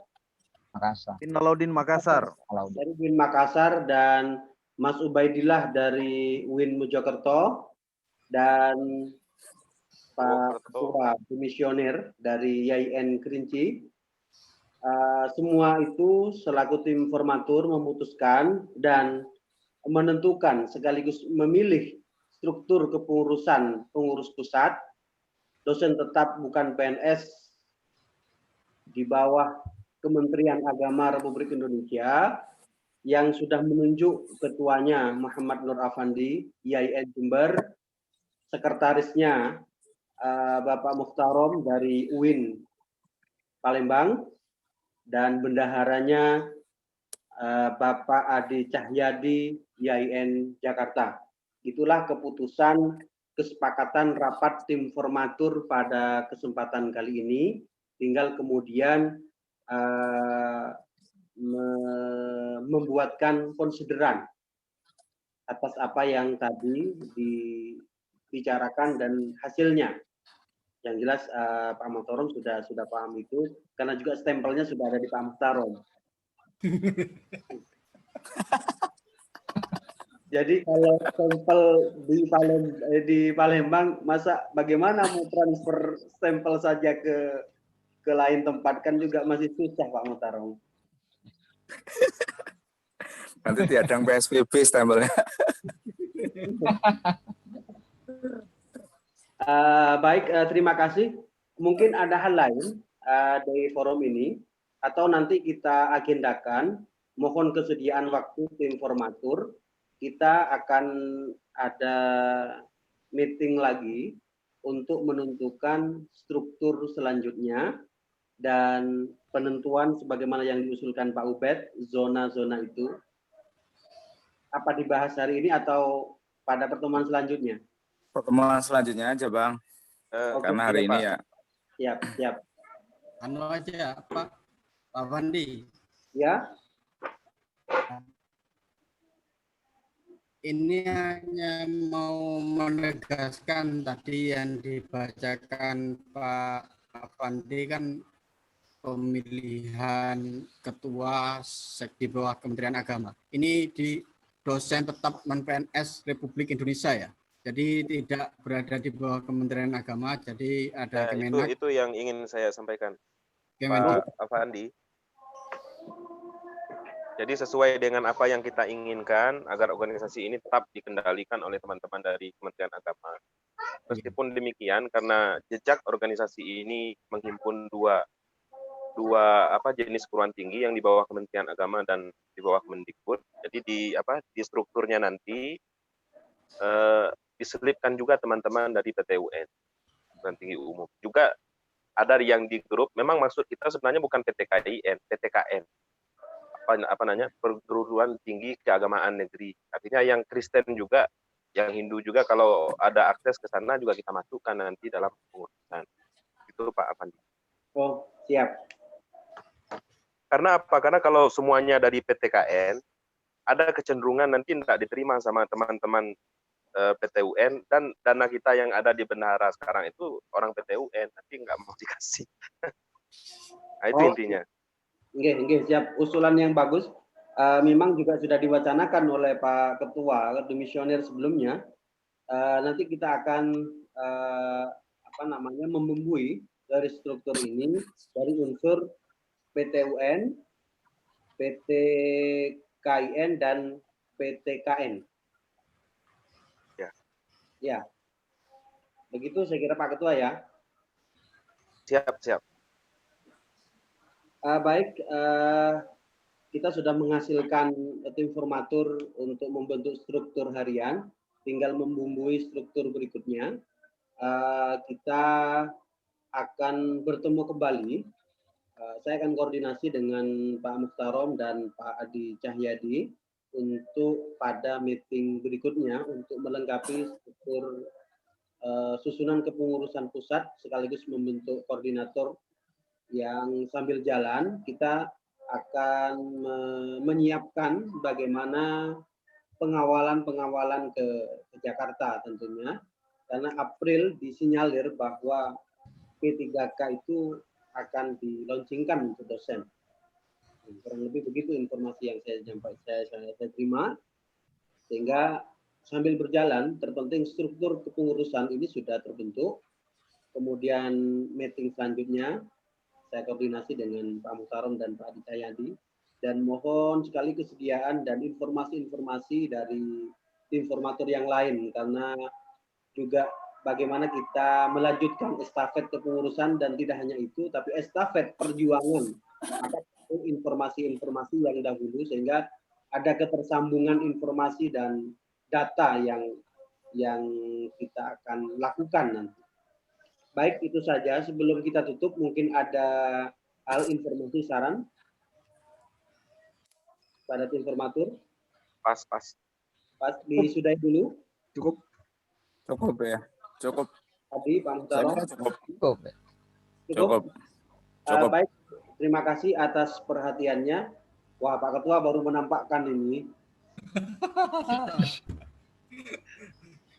Makassar. Pinalaudin Makassar. Dari UIN Makassar, dan Mas Ubaidillah dari UIN Mojokerto, dan Pak Ketua Komisioner dari YIN Kerinci. Semua itu selaku tim formatur memutuskan dan menentukan sekaligus memilih struktur kepengurusan pengurus pusat, dosen tetap bukan PNS di bawah Kementerian Agama Republik Indonesia, yang sudah menunjuk ketuanya Muhammad Nur Afandi, YIN Jember, sekretarisnya Bapak Muhtarom dari UIN Palembang, dan bendaharanya Bapak Adi Cahyadi YIN Jakarta. Itulah keputusan kesepakatan rapat tim formatur pada kesempatan kali ini. Tinggal kemudian membuatkan konsideran atas apa yang tadi dibicarakan dan hasilnya. Yang jelas Pak Muhtarom sudah paham itu, karena juga stempelnya sudah ada di Pak Muhtarom. Jadi kalau stempel di Palembang, masa bagaimana mau transfer stempel saja ke lain tempat, kan juga masih susah Pak Muhtarom. Nanti diadang PSBB stempelnya. Baik, terima kasih. Mungkin ada hal lain dari forum ini, atau nanti kita agendakan, mohon kesediaan waktu tim formatur, kita akan ada meeting lagi untuk menentukan struktur selanjutnya dan penentuan sebagaimana yang diusulkan Pak Ubed, zona-zona itu. Apa dibahas hari ini atau pada pertemuan selanjutnya? Pertemuan selanjutnya aja, Bang. Karena hari ini ya. Siap. Anu aja, Pak Fandi. Ya. Ini hanya mau menegaskan tadi yang dibacakan Pak Afandi, kan pemilihan ketua di bawah Kementerian Agama. Ini di dosen tetap non-PNS Republik Indonesia ya. Jadi tidak berada di bawah Kementerian Agama, jadi ada Kemenak. Itu yang ingin saya sampaikan, Kemenak. Pak Afandi. Jadi sesuai dengan apa yang kita inginkan agar organisasi ini tetap dikendalikan oleh teman-teman dari Kementerian Agama. Meskipun demikian, karena jejak organisasi ini menghimpun dua jenis perguruan tinggi yang di bawah Kementerian Agama dan di bawah Kemendikbud. Jadi di strukturnya nanti diselipkan juga teman-teman dari PTUN, perguruan tinggi umum. Juga ada yang di grup. Memang maksud kita sebenarnya bukan PTKIN, PTKN. Perguruan tinggi keagamaan negeri. Artinya yang Kristen juga, yang Hindu juga, kalau ada akses ke sana juga kita masukkan nanti dalam pengurusan. Itu Pak Afandi. Oh, siap. Karena apa? Karena kalau semuanya dari PTKN, ada kecenderungan nanti tidak diterima sama teman-teman PTUN, dan dana kita yang ada di bendahara sekarang itu orang PTUN, nanti nggak mau dikasih. Nah, itu intinya. Oke, siap. Usulan yang bagus. Memang juga sudah diwacanakan oleh Pak Ketua Demisioner sebelumnya. Nanti kita akan membumbui dari struktur ini dari unsur PTUN, PTKIN dan PTKN. Ya. Begitu saya kira Pak Ketua ya. Siap. Baik, kita sudah menghasilkan tim formatur untuk membentuk struktur harian, tinggal membumbui struktur berikutnya. Kita akan bertemu kembali. Saya akan koordinasi dengan Pak Mukhtarom dan Pak Adi Cahyadi untuk pada meeting berikutnya untuk melengkapi struktur susunan kepengurusan pusat sekaligus membentuk koordinator yang sambil jalan kita akan menyiapkan bagaimana pengawalan ke Jakarta tentunya, karena April disinyalir bahwa P3K itu akan dilaunchingkan untuk dosen. Kurang lebih begitu informasi yang saya terima, sehingga sambil berjalan terpenting struktur kepengurusan ini sudah terbentuk, kemudian meeting selanjutnya saya koordinasi dengan Pak Mukhtarom dan Pak Adi Cahyadi, dan mohon sekali kesediaan dan informasi-informasi dari tim formatur yang lain, karena juga bagaimana kita melanjutkan estafet kepengurusan, dan tidak hanya itu, tapi estafet perjuangan informasi-informasi yang dahulu, sehingga ada ketersambungan informasi dan data yang kita akan lakukan nanti. Baik, itu saja. Sebelum kita tutup, mungkin ada hal informasi saran pada tim formatur. Pas. Disudahi dulu. Cukup ya. Cukup. Tadi Pak Mukhtarom. Cukup. Baik, terima kasih atas perhatiannya. Wah, Pak Ketua baru menampakkan ini.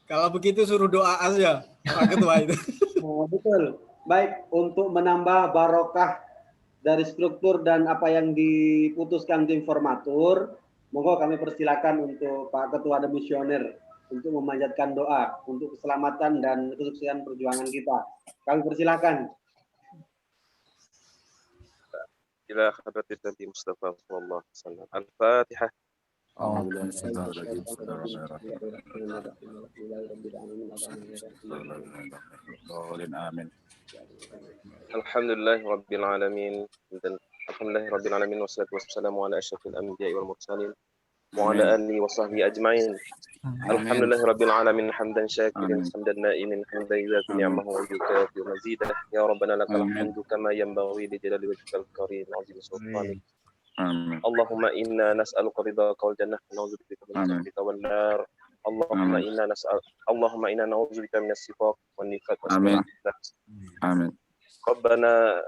Kalau begitu suruh doa aja Pak Ketua itu. Betul. Baik, untuk menambah barokah dari struktur dan apa yang diputuskan tim formatur, monggo kami persilakan untuk Pak Ketua Demisioner untuk memanjatkan doa untuk keselamatan dan kesuksesan perjuangan kita. Kami persilakan. Ila hadratin Nabi Mustafa sallallahu alaihi wasallam. Al-Fatihah. Amin. Alhamdulillah Rabbil Alamin. Alhamdulillah Rabbil Alamin. Wassalatu wassalamu ala asyrafil anbiya'i wal mursalin wa ala alihi wa sahbihi ajma'in. Alhamdulillah Rabbil Alamin. Hamdan syakirin, hamdan na'imin, hamdan yudafi ni'amahu wa yukafi mazidah. Ya Rabbana lakal hamdu kama yanbaghi li jalali wajhikal karim wa 'azimi sultanik. Allahumma inna nas'aluka ridhaka wal jannah wa na'udzubika min sakhatika wan nar. Allahumma inna na'udzubika minas sifaq wan nifaq wa Amin. Rabbana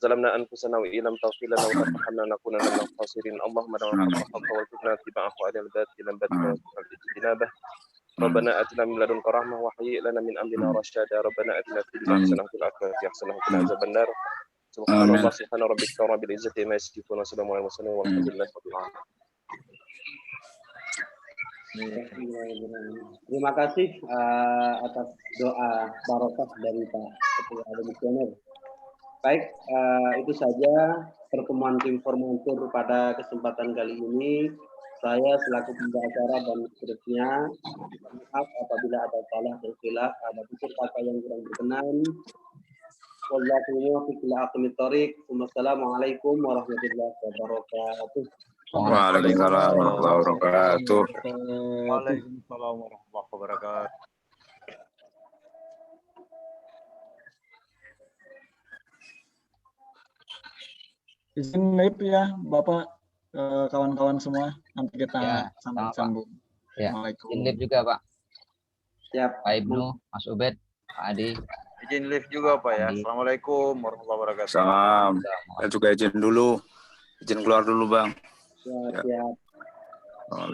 zalamna anfusana wa illam taghfir lana wa tarhamna lanakunanna minal khasirin. Allahumma arhamna wa tubna tiba'ahu adil batilan batilan wa ijtinabah. Rabbana atina min ladunka rahmah wa hayyi lana min amrina rasyada. Rabbana atina fid dunya hasanah wa fil akhirati hasanah wa qina adzabannar. Subhanallah subhana rabbika rabbil izzati amma yasifun wa salamun alal mursalin walhamdulillahi rabbil alamin. Terima kasih atas doa barokah dari Pak Ketua Demisioner. Baik, itu saja pertemuan tim formatur pada kesempatan kali ini. Saya selaku pembicara dan seterusnya, maaf apabila ada salah dan khilaf, ada tutur kata yang kurang berkenan. Wassalamualaikum warahmatullahi wabarakatuh. Waalaikumsalam warahmatullahi wabarakatuh. Waalaikumsalam warahmatullahi wabarakatuh. Izin live ya, Bapak, kawan-kawan semua. Nanti kita Ya, sampai sama, Pak. sambung. Ya, Waalaikumsalam. izin live juga Pak. Siap. Pak Ibnu, Mas Ubed, Pak Adi. Izin live juga Pak ya. Andi. Assalamualaikum warahmatullahi wabarakatuh. Salam. Saya juga izin dulu. Izin keluar dulu, Bang. Siap. Waalaikumsalam.